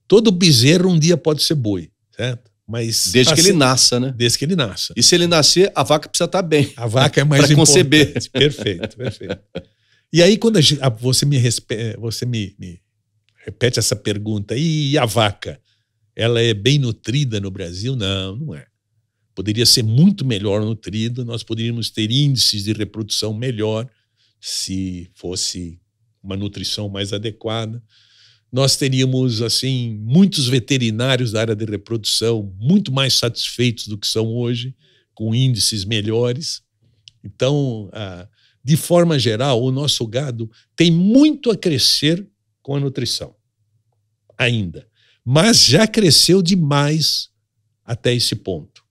[SPEAKER 2] todo bezerro um dia pode ser boi, certo? Mas
[SPEAKER 1] desde que ele nasça, né?
[SPEAKER 2] Desde que ele nasça.
[SPEAKER 1] E se ele nascer, a vaca precisa estar bem.
[SPEAKER 2] A vaca é mais importante.
[SPEAKER 1] Conceber.
[SPEAKER 2] Perfeito. E aí, quando você me repete essa pergunta, e a vaca, ela é bem nutrida no Brasil? Não é. Poderia ser muito melhor nutrida, nós poderíamos ter índices de reprodução melhor se fosse uma nutrição mais adequada. Nós teríamos, assim, muitos veterinários da área de reprodução muito mais satisfeitos do que são hoje, com índices melhores. Então, de forma geral, o nosso gado tem muito a crescer com a nutrição, ainda. Mas já cresceu demais até esse ponto.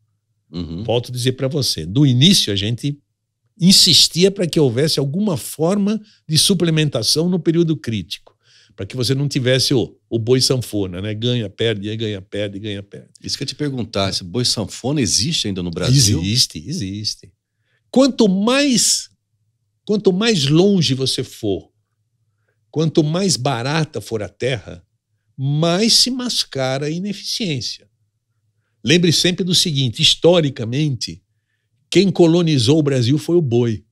[SPEAKER 2] Volto a dizer para você, do início a gente insistia para que houvesse alguma forma de suplementação no período crítico, para que você não tivesse o boi sanfona, né? Ganha, perde, ganha, perde, ganha, perde.
[SPEAKER 1] Isso que eu te perguntar, esse boi sanfona existe ainda no Brasil?
[SPEAKER 2] Existe. Quanto mais longe você for, quanto mais barata for a terra, mais se mascara a ineficiência. Lembre sempre do seguinte, historicamente, quem colonizou o Brasil foi o boi.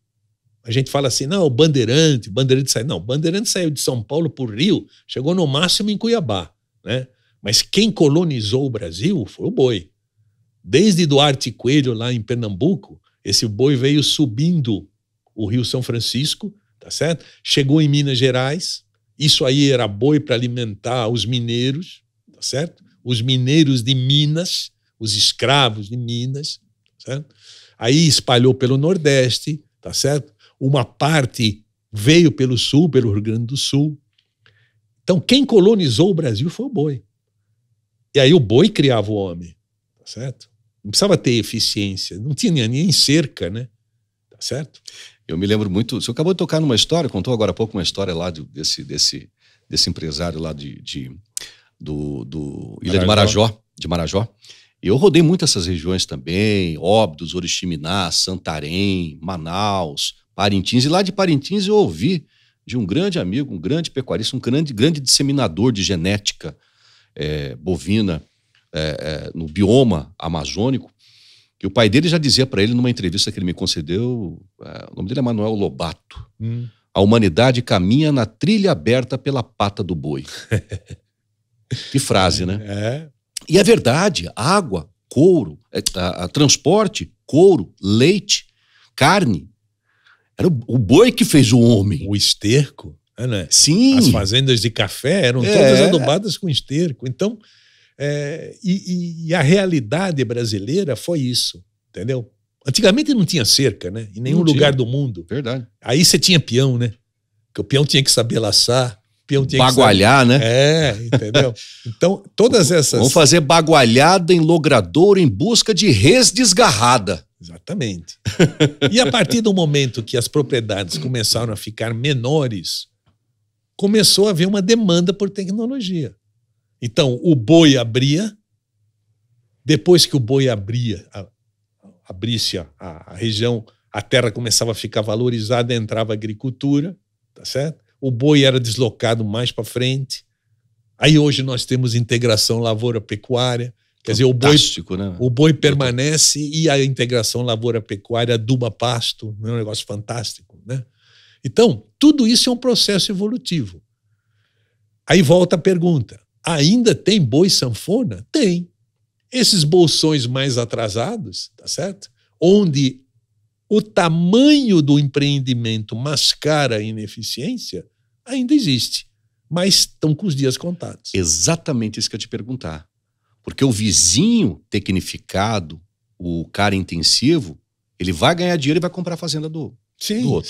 [SPEAKER 2] A gente fala assim, não, o Bandeirante saiu. Não, o Bandeirante saiu de São Paulo por Rio, chegou no máximo em Cuiabá, né? Mas quem colonizou o Brasil foi o boi. Desde Duarte Coelho, lá em Pernambuco, Esse boi veio subindo o Rio São Francisco, tá certo? Chegou em Minas Gerais. Isso aí era boi para alimentar os mineiros, tá certo? Os mineiros de Minas, os escravos de Minas, tá certo? Aí espalhou pelo Nordeste, tá certo? Uma parte veio pelo Sul, pelo Rio Grande do Sul. Então, quem colonizou o Brasil foi o boi. E aí o boi criava o homem, tá certo? Não precisava ter eficiência, não tinha nem cerca, né? Tá certo?
[SPEAKER 1] Eu me lembro muito, você acabou de tocar numa história, contou agora há pouco uma história lá desse empresário lá do Ilha de Marajó. Eu rodei muito essas regiões também, Óbidos, Oriximiná, Santarém, Manaus, Parintins, e lá de Parintins eu ouvi de um grande amigo, um grande pecuarista, um grande disseminador de genética bovina no bioma amazônico, que o pai dele já dizia para ele numa entrevista que ele me concedeu, o nome dele é Manuel Lobato, a humanidade caminha na trilha aberta pela pata do boi. Que frase, né? E é verdade, água, couro, transporte, couro, leite, carne. Era o boi que fez o homem.
[SPEAKER 2] O esterco, né?
[SPEAKER 1] Sim.
[SPEAKER 2] As fazendas de café eram todas adubadas com esterco. Então, a realidade brasileira foi isso, entendeu? Antigamente não tinha cerca, né? Em nenhum lugar do mundo.
[SPEAKER 1] Verdade.
[SPEAKER 2] Aí você tinha peão, né? Porque o peão tinha que saber laçar, o peão tinha
[SPEAKER 1] bagualhar,
[SPEAKER 2] que saber...
[SPEAKER 1] né?
[SPEAKER 2] Entendeu? Então, todas essas...
[SPEAKER 1] Vamos fazer bagualhada em logradouro em busca de res desgarrada.
[SPEAKER 2] Exatamente. E a partir do momento que as propriedades começaram a ficar menores, começou a haver uma demanda por tecnologia. Então, o boi abria, depois que o boi abrisse a região, a terra começava a ficar valorizada, entrava a agricultura, tá certo? O boi era deslocado mais para frente. Aí hoje nós temos integração lavoura-pecuária, quer dizer, o boi permanece e a integração lavoura-pecuária aduba pasto, é um negócio fantástico, né? Então, tudo isso é um processo evolutivo. Aí volta a pergunta, ainda tem boi sanfona? Tem. Esses bolsões mais atrasados, tá certo? Onde o tamanho do empreendimento mascara a ineficiência, ainda existe, mas estão com os dias contados.
[SPEAKER 1] Exatamente isso que eu ia te perguntar. Porque o vizinho tecnificado, o cara intensivo, ele vai ganhar dinheiro e vai comprar a fazenda do outro.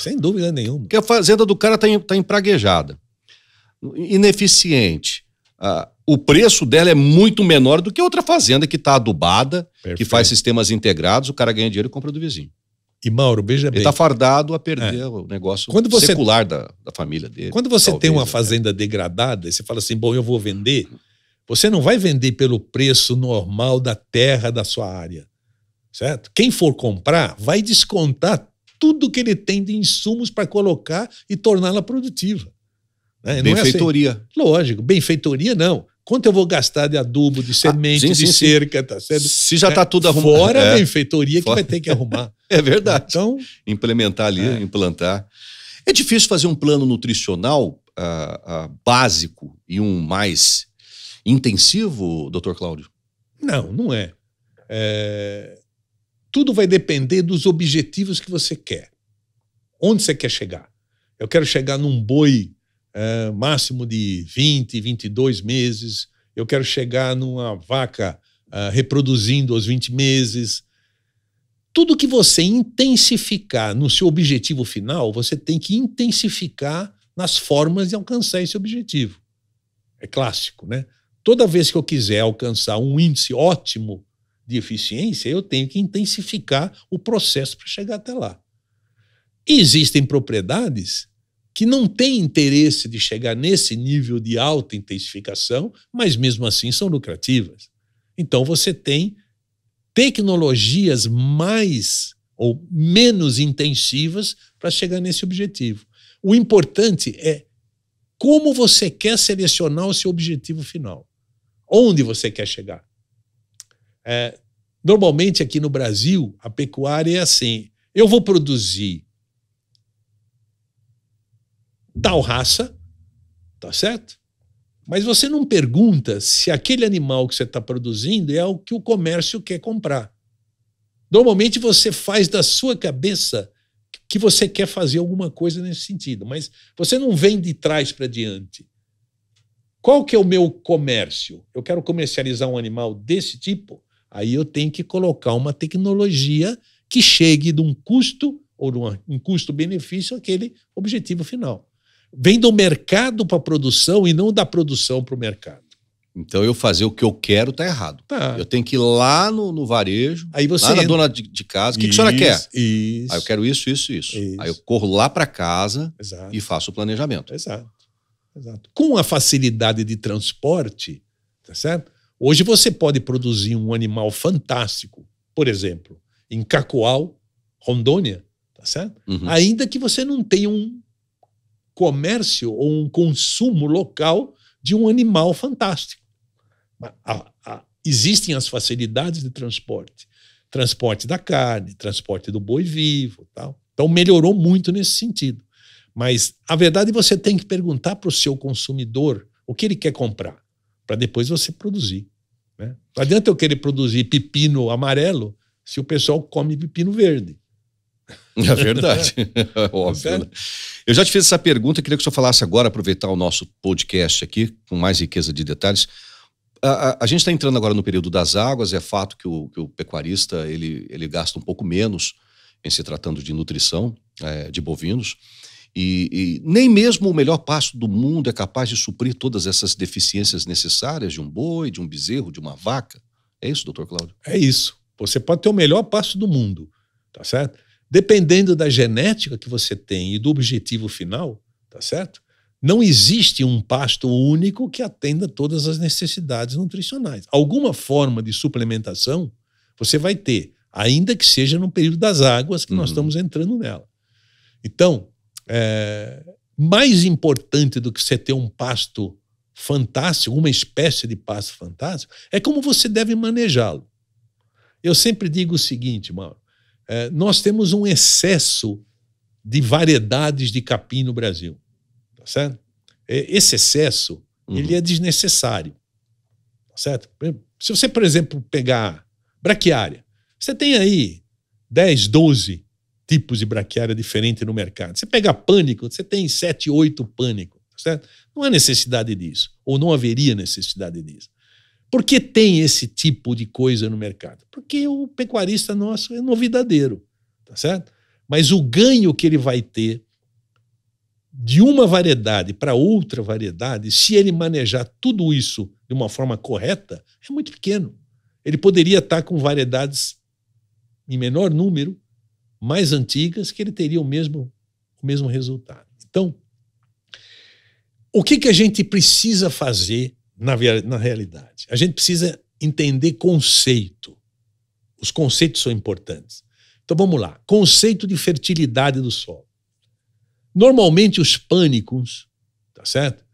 [SPEAKER 2] Sem dúvida nenhuma.
[SPEAKER 1] Porque a fazenda do cara tá empraguejada, ineficiente. O preço dela é muito menor do que outra fazenda que está adubada, que faz sistemas integrados, o cara ganha dinheiro e compra do vizinho.
[SPEAKER 2] E Mauro, veja bem.
[SPEAKER 1] Ele está fardado a perder o negócio secular da família dele.
[SPEAKER 2] Quando você tem uma fazenda degradada, e você fala assim, bom, eu vou vender, você não vai vender pelo preço normal da terra da sua área, certo? Quem for comprar vai descontar tudo que ele tem de insumos para colocar e torná-la produtiva. Né?
[SPEAKER 1] Benfeitoria.
[SPEAKER 2] Assim. Lógico, benfeitoria não. Quanto eu vou gastar de adubo, de semente, de cerca, tá certo?
[SPEAKER 1] Se já está tudo arrumado.
[SPEAKER 2] Fora a benfeitoria que vai ter que arrumar.
[SPEAKER 1] É verdade.
[SPEAKER 2] Então,
[SPEAKER 1] implementar ali, implantar. É difícil fazer um plano nutricional básico e um mais intensivo, doutor Cláudio?
[SPEAKER 2] Não, não é. Tudo vai depender dos objetivos que você quer. Onde você quer chegar? Eu quero chegar num boi máximo de 20, 22 meses. Eu quero chegar numa vaca reproduzindo aos 20 meses. Tudo que você intensificar no seu objetivo final, você tem que intensificar nas formas de alcançar esse objetivo. É clássico, né? Toda vez que eu quiser alcançar um índice ótimo de eficiência, eu tenho que intensificar o processo para chegar até lá. E existem propriedades que não têm interesse de chegar nesse nível de alta intensificação, mas mesmo assim são lucrativas. Então você tem tecnologias mais ou menos intensivas para chegar nesse objetivo. O importante é como você quer selecionar o seu objetivo final. Onde você quer chegar? Normalmente aqui no Brasil, a pecuária é assim, eu vou produzir tal raça, tá certo? Mas você não pergunta se aquele animal que você está produzindo é o que o comércio quer comprar. Normalmente você faz da sua cabeça que você quer fazer alguma coisa nesse sentido, mas você não vem de trás para diante. Qual que é o meu comércio? Eu quero comercializar um animal desse tipo, aí eu tenho que colocar uma tecnologia que chegue de um custo ou de um custo-benefício àquele objetivo final. Vem do mercado para a produção e não da produção para o mercado.
[SPEAKER 1] Então eu fazer o que eu quero tá errado.
[SPEAKER 2] Tá.
[SPEAKER 1] Eu tenho que ir lá no varejo,
[SPEAKER 2] aí você
[SPEAKER 1] lá na dona de casa, o que a senhora quer?
[SPEAKER 2] Isso.
[SPEAKER 1] Aí eu quero isso. Aí eu corro lá para casa
[SPEAKER 2] Exato.
[SPEAKER 1] e faço o planejamento.
[SPEAKER 2] Exato. Com a facilidade de transporte, tá certo? Hoje você pode produzir um animal fantástico, por exemplo, em Cacoal, Rondônia, tá certo?
[SPEAKER 1] Uhum.
[SPEAKER 2] Ainda que você não tenha um comércio ou um consumo local de um animal fantástico. Existem as facilidades de transporte. Transporte da carne, transporte do boi vivo, tal. Então melhorou muito nesse sentido. Mas a verdade é que você tem que perguntar para o seu consumidor o que ele quer comprar, para depois você produzir. Né? Não adianta eu querer produzir pepino amarelo se o pessoal come pepino verde.
[SPEAKER 1] É verdade, óbvio. Né? Eu já te fiz essa pergunta, queria que o senhor falasse agora, aproveitar o nosso podcast aqui, com mais riqueza de detalhes. A gente está entrando agora no período das águas, é fato que o pecuarista ele gasta um pouco menos em se tratando de nutrição de bovinos, e nem mesmo o melhor pasto do mundo é capaz de suprir todas essas deficiências necessárias de um boi, de um bezerro, de uma vaca. É isso, doutor Cláudio?
[SPEAKER 2] É isso. Você pode ter o melhor pasto do mundo, tá certo? Dependendo da genética que você tem e do objetivo final, tá certo? Não existe um pasto único que atenda todas as necessidades nutricionais. Alguma forma de suplementação você vai ter, ainda que seja no período das águas que nós estamos entrando nela. Então, mais importante do que você ter um pasto fantástico, uma espécie de pasto fantástico, é como você deve manejá-lo. Eu sempre digo o seguinte, Mauro, nós temos um excesso de variedades de capim no Brasil, tá certo? Esse excesso, ele é desnecessário, tá certo? Se você, por exemplo, pegar braquiária, você tem aí 10, 12 tipos de braquiária diferentes no mercado. Você pega pânico, você tem 7, 8 pânico, tá certo? Não há necessidade disso, ou não haveria necessidade disso. Por que tem esse tipo de coisa no mercado? Porque o pecuarista nosso é novidadeiro, tá certo? Mas o ganho que ele vai ter de uma variedade para outra variedade, se ele manejar tudo isso de uma forma correta, é muito pequeno. Ele poderia estar com variedades em menor número, mais antigas, que ele teria o mesmo resultado. Então, o que a gente precisa fazer na realidade? A gente precisa entender conceito. Os conceitos são importantes. Então vamos lá. Conceito de fertilidade do solo. Normalmente os pânicos, tá certo?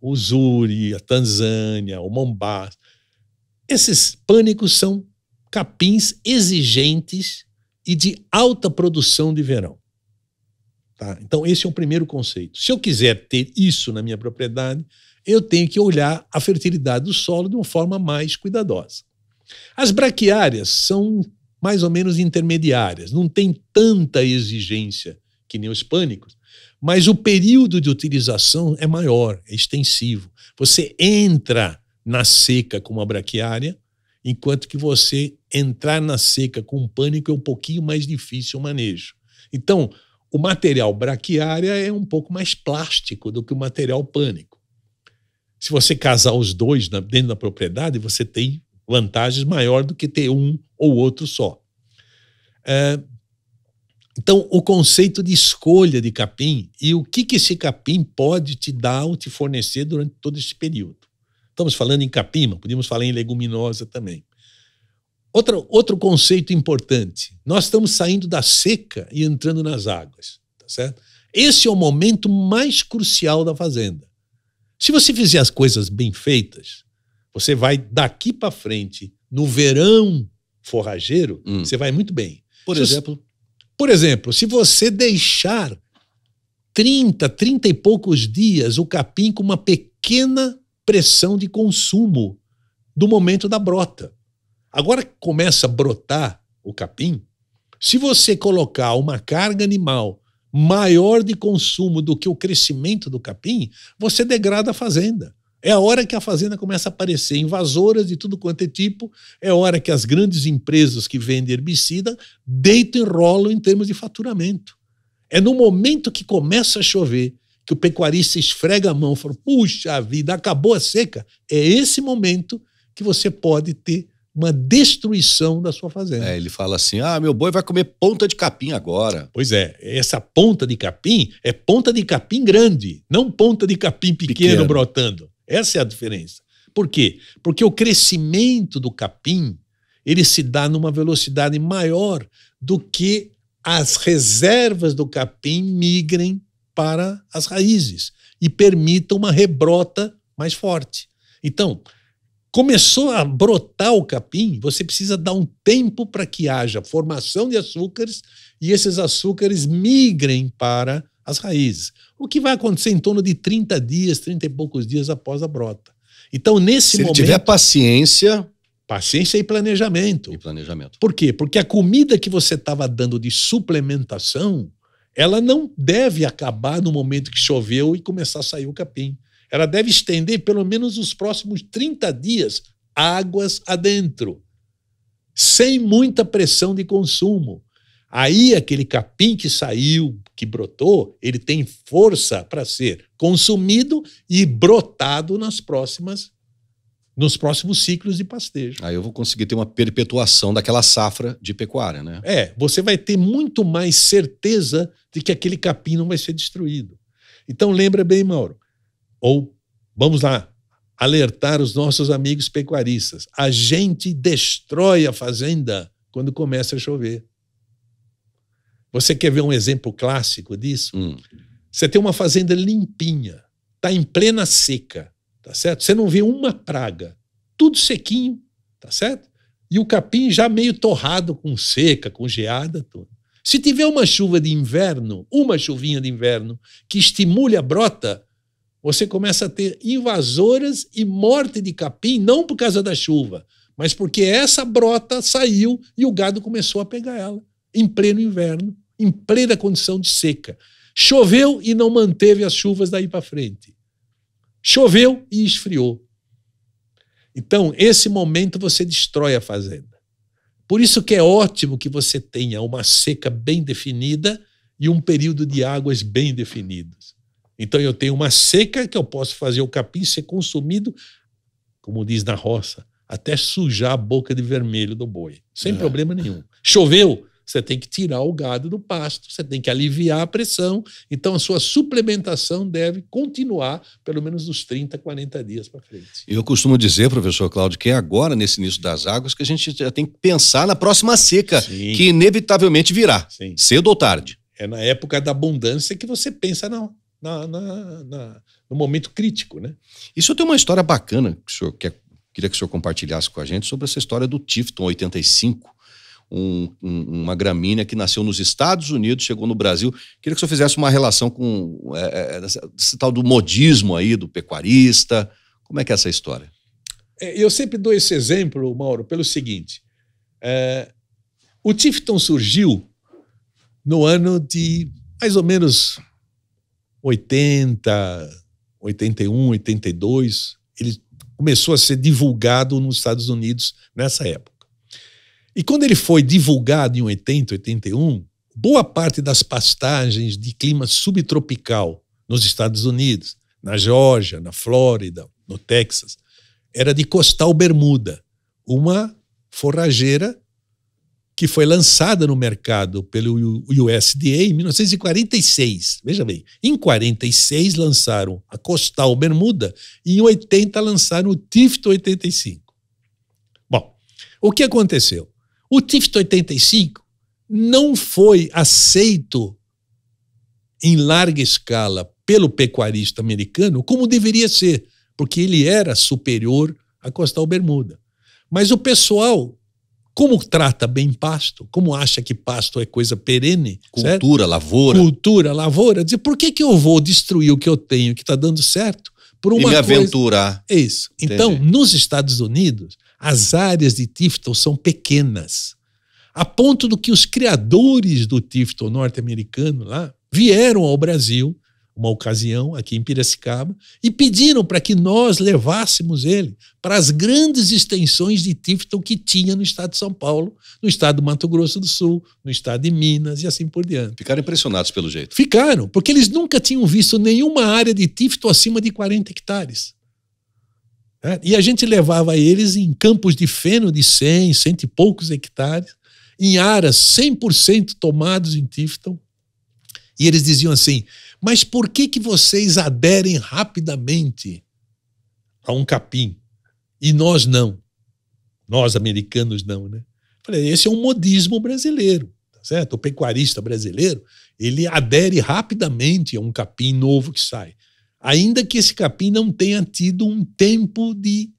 [SPEAKER 2] O Zuri, a Tanzânia, o Mombasa, esses pânicos são capins exigentes e de alta produção de verão. Tá? Então esse é o primeiro conceito. Se eu quiser ter isso na minha propriedade, eu tenho que olhar a fertilidade do solo de uma forma mais cuidadosa. As braquiárias são mais ou menos intermediárias, não tem tanta exigência que nem os pânicos, mas o período de utilização é maior, é extensivo. Você entra na seca com uma braquiária, enquanto que você entrar na seca com um pânico é um pouquinho mais difícil o manejo. Então, o material braquiária é um pouco mais plástico do que o material pânico. Se você casar os dois dentro da propriedade, você tem vantagens maiores do que ter um ou outro só. Então, o conceito de escolha de capim e o que esse capim pode te dar ou te fornecer durante todo esse período. Estamos falando em capim, mas podíamos falar em leguminosa também. Outro conceito importante, nós estamos saindo da seca e entrando nas águas, tá certo? Esse é o momento mais crucial da fazenda. Se você fizer as coisas bem feitas, você vai daqui para frente, no verão forrageiro, você vai muito bem. Por exemplo, se você deixar 30 e poucos dias o capim com uma pequena pressão de consumo do momento da brota. Agora que começa a brotar o capim, se você colocar uma carga animal maior de consumo do que o crescimento do capim, você degrada a fazenda. É a hora que a fazenda começa a aparecer invasoras de tudo quanto é tipo, é a hora que as grandes empresas que vendem herbicida deitam e rolam em termos de faturamento. É no momento que começa a chover, que o pecuarista esfrega a mão e fala, puxa vida, acabou a seca. É esse momento que você pode ter uma destruição da sua fazenda.
[SPEAKER 1] Ele fala assim, meu boi vai comer ponta de capim agora.
[SPEAKER 2] Pois é, essa ponta de capim é ponta de capim grande, não ponta de capim pequeno brotando. Essa é a diferença. Por quê? Porque o crescimento do capim, ele se dá numa velocidade maior do que as reservas do capim migrem para as raízes e permitam uma rebrota mais forte. Então, começou a brotar o capim, você precisa dar um tempo para que haja formação de açúcares e esses açúcares migrem para as raízes. O que vai acontecer em torno de 30 dias, 30 e poucos dias após a brota. Então, nesse momento...
[SPEAKER 1] Se ele tiver paciência...
[SPEAKER 2] Paciência e planejamento.
[SPEAKER 1] E planejamento.
[SPEAKER 2] Por quê? Porque a comida que você estava dando de suplementação, ela não deve acabar no momento que choveu e começar a sair o capim. Ela deve estender pelo menos os próximos 30 dias, águas adentro, sem muita pressão de consumo. Aí aquele capim que saiu, que brotou, ele tem força para ser consumido e brotado nos próximos ciclos de pastejo.
[SPEAKER 1] Aí eu vou conseguir ter uma perpetuação daquela safra de pecuária, né?
[SPEAKER 2] Você vai ter muito mais certeza de que aquele capim não vai ser destruído. Então lembra bem, Mauro, ou vamos lá, alertar os nossos amigos pecuaristas. A gente destrói a fazenda quando começa a chover. Você quer ver um exemplo clássico disso? Você tem uma fazenda limpinha, está em plena seca, tá certo? Você não vê uma praga, tudo sequinho, tá certo? E o capim já meio torrado com seca, com geada, tudo. Se tiver uma chuva de inverno, uma chuvinha de inverno, que estimule a brota, você começa a ter invasoras e morte de capim, não por causa da chuva, mas porque essa brota saiu e o gado começou a pegar ela, em pleno inverno, em plena condição de seca. Choveu e não manteve as chuvas daí para frente. Choveu e esfriou. Então, esse momento você destrói a fazenda. Por isso que é ótimo que você tenha uma seca bem definida e um período de águas bem definidos. Então, eu tenho uma seca que eu posso fazer o capim ser consumido, como diz na roça, até sujar a boca de vermelho do boi, sem problema nenhum. Choveu, você tem que tirar o gado do pasto, você tem que aliviar a pressão, então a sua suplementação deve continuar pelo menos uns 30, 40 dias para frente.
[SPEAKER 1] Eu costumo dizer, professor Cláudio, que é agora, nesse início das águas, que a gente já tem que pensar na próxima seca,
[SPEAKER 2] Sim.
[SPEAKER 1] que inevitavelmente virá,
[SPEAKER 2] Sim.
[SPEAKER 1] cedo ou tarde.
[SPEAKER 2] É na época da abundância que você pensa no momento crítico, né?
[SPEAKER 1] Isso tem uma história bacana que o senhor queria que o senhor compartilhasse com a gente sobre essa história do Tifton 85, uma gramínea que nasceu nos Estados Unidos, chegou no Brasil. Queria que o senhor fizesse uma relação com esse tal do modismo aí, do pecuarista. Como é que é essa história?
[SPEAKER 2] Eu sempre dou esse exemplo, Mauro, pelo seguinte. O Tifton surgiu no ano de mais ou menos 80, 81, 82. Ele começou a ser divulgado nos Estados Unidos nessa época. E quando ele foi divulgado em 80, 81, boa parte das pastagens de clima subtropical nos Estados Unidos, na Geórgia, na Flórida, no Texas, era de Costal Bermuda, uma forrageira que foi lançada no mercado pelo USDA em 1946. Veja bem, em 46 lançaram a Costal Bermuda e em 80 lançaram o Tifton 85. Bom, o que aconteceu? O Tifton 85 não foi aceito em larga escala pelo pecuarista americano como deveria ser, porque ele era superior à Costal Bermuda. Mas o pessoal, como trata bem pasto, como acha que pasto é coisa perene,
[SPEAKER 1] cultura,
[SPEAKER 2] certo?
[SPEAKER 1] lavoura.
[SPEAKER 2] Cultura, lavoura, dizer, por que eu vou destruir o que eu tenho, que está dando certo, por uma
[SPEAKER 1] e me
[SPEAKER 2] coisa...
[SPEAKER 1] aventurar.
[SPEAKER 2] É isso. Entendi. Então, nos Estados Unidos, as áreas de Tifton são pequenas. a ponto do que os criadores do Tifton norte-americano lá vieram ao Brasil, uma ocasião, aqui em Piracicaba, e pediram para que nós levássemos ele para as grandes extensões de Tifton que tinha no estado de São Paulo, no estado do Mato Grosso do Sul, no estado de Minas e assim por diante.
[SPEAKER 1] Ficaram impressionados pelo jeito.
[SPEAKER 2] Ficaram, porque eles nunca tinham visto nenhuma área de Tifton acima de 40 hectares. E a gente levava eles em campos de feno de 100 e poucos hectares, em áreas 100% tomados em Tifton, e eles diziam assim, mas por que vocês aderem rapidamente a um capim e nós não? Nós, americanos, não, né? Falei, esse é um modismo brasileiro, tá certo? O pecuarista brasileiro, ele adere rapidamente a um capim novo que sai, ainda que esse capim não tenha tido um tempo de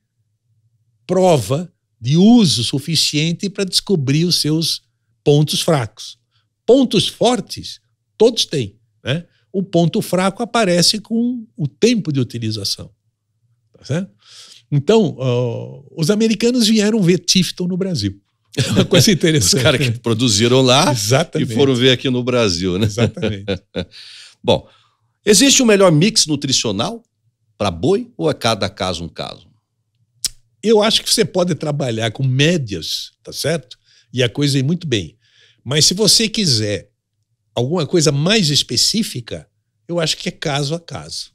[SPEAKER 2] prova, de uso suficiente para descobrir os seus pontos fracos. Pontos fortes, todos têm, né? O ponto fraco aparece com o tempo de utilização. Tá certo? Então, os americanos vieram ver Tifton no Brasil. Uma coisa interessante.
[SPEAKER 1] Os caras que produziram lá
[SPEAKER 2] Exatamente.
[SPEAKER 1] E foram ver aqui no Brasil, né?
[SPEAKER 2] Exatamente.
[SPEAKER 1] Bom, existe um melhor mix nutricional para boi ou é cada caso um caso?
[SPEAKER 2] Eu acho que você pode trabalhar com médias, tá certo? E a coisa ir muito bem. Mas se você quiser alguma coisa mais específica, eu acho que é caso a caso.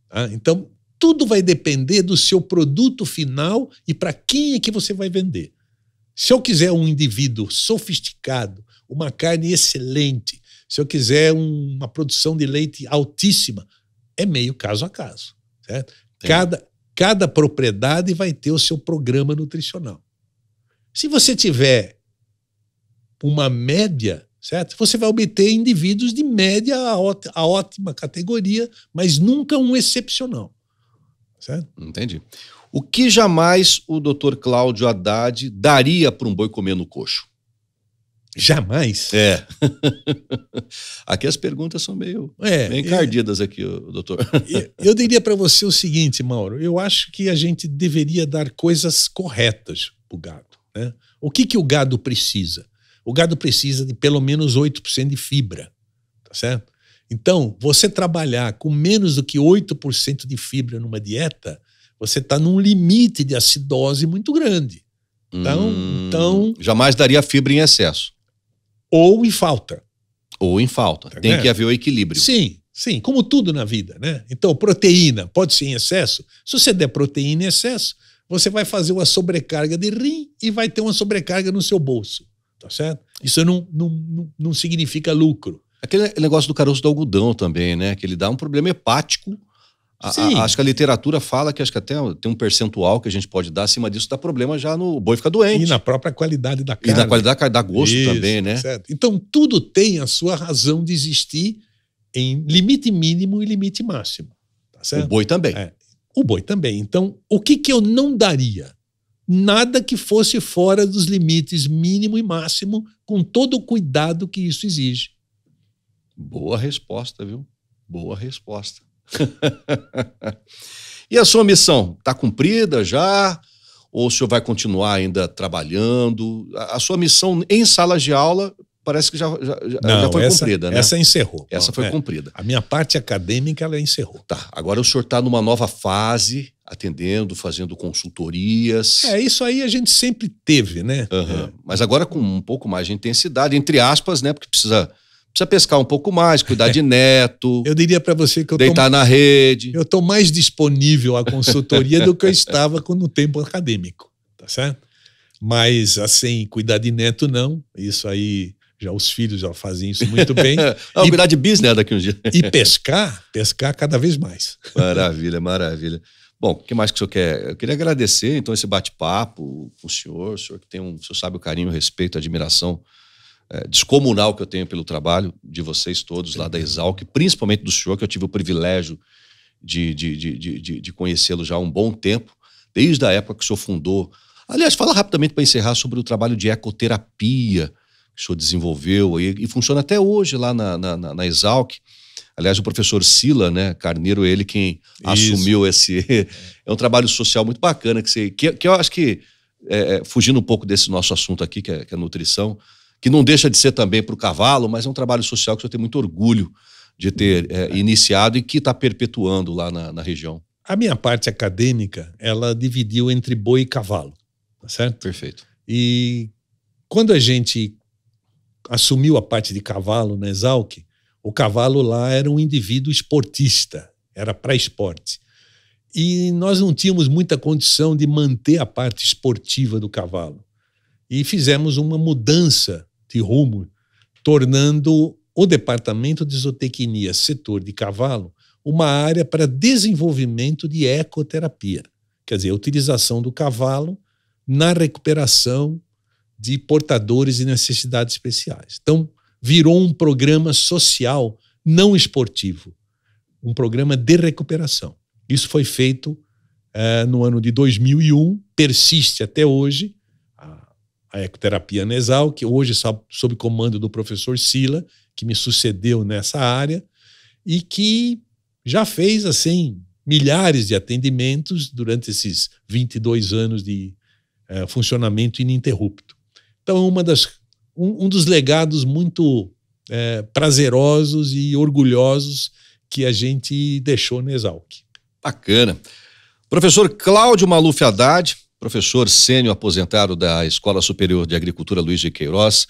[SPEAKER 2] Tá? Então, tudo vai depender do seu produto final e para quem é que você vai vender. Se eu quiser um indivíduo sofisticado, uma carne excelente, se eu quiser uma produção de leite altíssima, é meio caso a caso. Certo? Cada propriedade vai ter o seu programa nutricional. Se você tiver uma média, certo? Você vai obter indivíduos de média a ótima categoria, mas nunca um excepcional. Certo?
[SPEAKER 1] Entendi. O que jamais o Dr. Cláudio Haddad daria para um boi comer no coxo?
[SPEAKER 2] Jamais?
[SPEAKER 1] É. Aqui as perguntas são meio encardidas aqui, doutor.
[SPEAKER 2] Eu diria para você o seguinte, Mauro, eu acho que a gente deveria dar coisas corretas para o gado, né? O que o gado precisa? O gado precisa de pelo menos 8% de fibra, tá certo? Então, você trabalhar com menos do que 8% de fibra numa dieta, você está num limite de acidose muito grande. Então
[SPEAKER 1] jamais daria fibra em excesso.
[SPEAKER 2] Ou em falta.
[SPEAKER 1] Ou em falta.
[SPEAKER 2] Tá
[SPEAKER 1] Tem
[SPEAKER 2] vendo?
[SPEAKER 1] que haver o equilíbrio.
[SPEAKER 2] Sim, como tudo na vida, né? Então, proteína pode ser em excesso. Se você der proteína em excesso, você vai fazer uma sobrecarga de rim e vai ter uma sobrecarga no seu bolso. Tá certo? Isso não significa lucro.
[SPEAKER 1] Aquele negócio do caroço do algodão também, né? Que ele dá um problema hepático. Acho que a literatura fala que acho que até tem um percentual que a gente pode dar acima disso, dá problema já no boi fica doente.
[SPEAKER 2] E na própria qualidade da carne.
[SPEAKER 1] E na qualidade da carne, dá gosto também, né?
[SPEAKER 2] Certo. Então, tudo tem a sua razão de existir em limite mínimo e limite máximo. Tá certo?
[SPEAKER 1] O boi também.
[SPEAKER 2] O boi também. Então, o que eu não daria? Nada que fosse fora dos limites mínimo e máximo, com todo o cuidado que isso exige.
[SPEAKER 1] Boa resposta, viu? Boa resposta. E a sua missão? Está cumprida já? Ou o senhor vai continuar ainda trabalhando? A sua missão em salas de aula parece que já foi cumprida, né?
[SPEAKER 2] Essa encerrou.
[SPEAKER 1] Essa foi cumprida.
[SPEAKER 2] A minha parte acadêmica, ela encerrou.
[SPEAKER 1] Tá, agora o senhor está numa nova fase, atendendo, fazendo consultorias.
[SPEAKER 2] Isso aí a gente sempre teve, né?
[SPEAKER 1] Uhum. Mas agora com um pouco mais de intensidade, entre aspas, né? Porque precisa pescar um pouco mais, cuidar de neto.
[SPEAKER 2] Eu diria para você que
[SPEAKER 1] deitar na rede.
[SPEAKER 2] Eu estou mais disponível à consultoria do que eu estava no tempo acadêmico, tá certo? Mas, assim, cuidar de neto não. Isso aí, já os filhos já fazem isso muito bem.
[SPEAKER 1] Cuidar de bis, né, daqui uns dias.
[SPEAKER 2] E pescar cada vez mais.
[SPEAKER 1] Maravilha, maravilha. Bom, o que mais que o senhor quer? Eu queria agradecer, então, esse bate-papo com o senhor que tem o senhor sabe o carinho, o respeito, a admiração descomunal que eu tenho pelo trabalho de vocês todos lá da Exalc, principalmente do senhor, que eu tive o privilégio de conhecê-lo já há um bom tempo, desde a época que o senhor fundou. Aliás, fala rapidamente para encerrar sobre o trabalho de ecoterapia que o senhor desenvolveu e funciona até hoje lá na Exalc. Aliás, o professor Sila, né, Carneiro, ele quem assumiu esse... É um trabalho social muito bacana que eu acho que fugindo um pouco desse nosso assunto aqui, que é a nutrição, que não deixa de ser também para o cavalo, mas é um trabalho social que o senhor tem muito orgulho de ter iniciado e que está perpetuando lá na região.
[SPEAKER 2] A minha parte acadêmica, ela dividiu entre boi e cavalo, tá certo?
[SPEAKER 1] Perfeito.
[SPEAKER 2] E quando a gente assumiu a parte de cavalo na Exalc, o cavalo lá era um indivíduo esportista, era para esporte. E nós não tínhamos muita condição de manter a parte esportiva do cavalo. E fizemos uma mudança de rumo, tornando o departamento de zootecnia, setor de cavalo, uma área para desenvolvimento de ecoterapia. Quer dizer, a utilização do cavalo na recuperação de portadores de necessidades especiais. Então, virou um programa social não esportivo, um programa de recuperação. Isso foi feito no ano de 2001, persiste até hoje, a ecoterapia na Exalc, hoje sob comando do professor Sila, que me sucedeu nessa área, e que já fez, assim, milhares de atendimentos durante esses 22 anos de funcionamento ininterrupto. Então, um dos legados muito prazerosos e orgulhosos que a gente deixou na Exalc.
[SPEAKER 1] Bacana. Professor Cláudio Maluf Haddad, professor sênior aposentado da Escola Superior de Agricultura Luiz de Queiroz,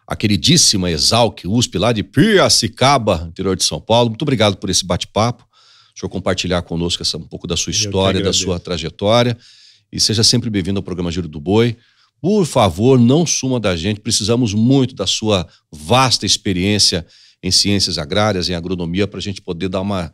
[SPEAKER 1] a queridíssima Exalc USP, lá de Piracicaba, interior de São Paulo. Muito obrigado por esse bate-papo. O senhor compartilhar conosco um pouco da sua história, da sua trajetória. E seja sempre bem-vindo ao programa Giro do Boi. Por favor, não suma da gente. Precisamos muito da sua vasta experiência em ciências agrárias, em agronomia, para a gente poder dar uma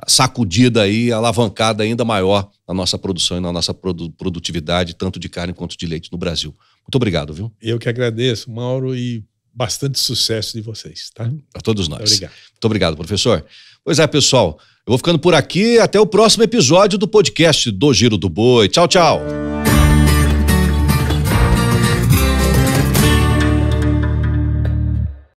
[SPEAKER 1] sacudida aí, alavancada ainda maior na nossa produção e na nossa produtividade, tanto de carne quanto de leite no Brasil. Muito obrigado, viu?
[SPEAKER 2] Eu que agradeço, Mauro, e bastante sucesso de vocês, tá?
[SPEAKER 1] A todos nós.
[SPEAKER 2] Muito obrigado.
[SPEAKER 1] Muito obrigado, professor. Pois é, pessoal, eu vou ficando por aqui. Até o próximo episódio do podcast do Giro do Boi. Tchau, tchau.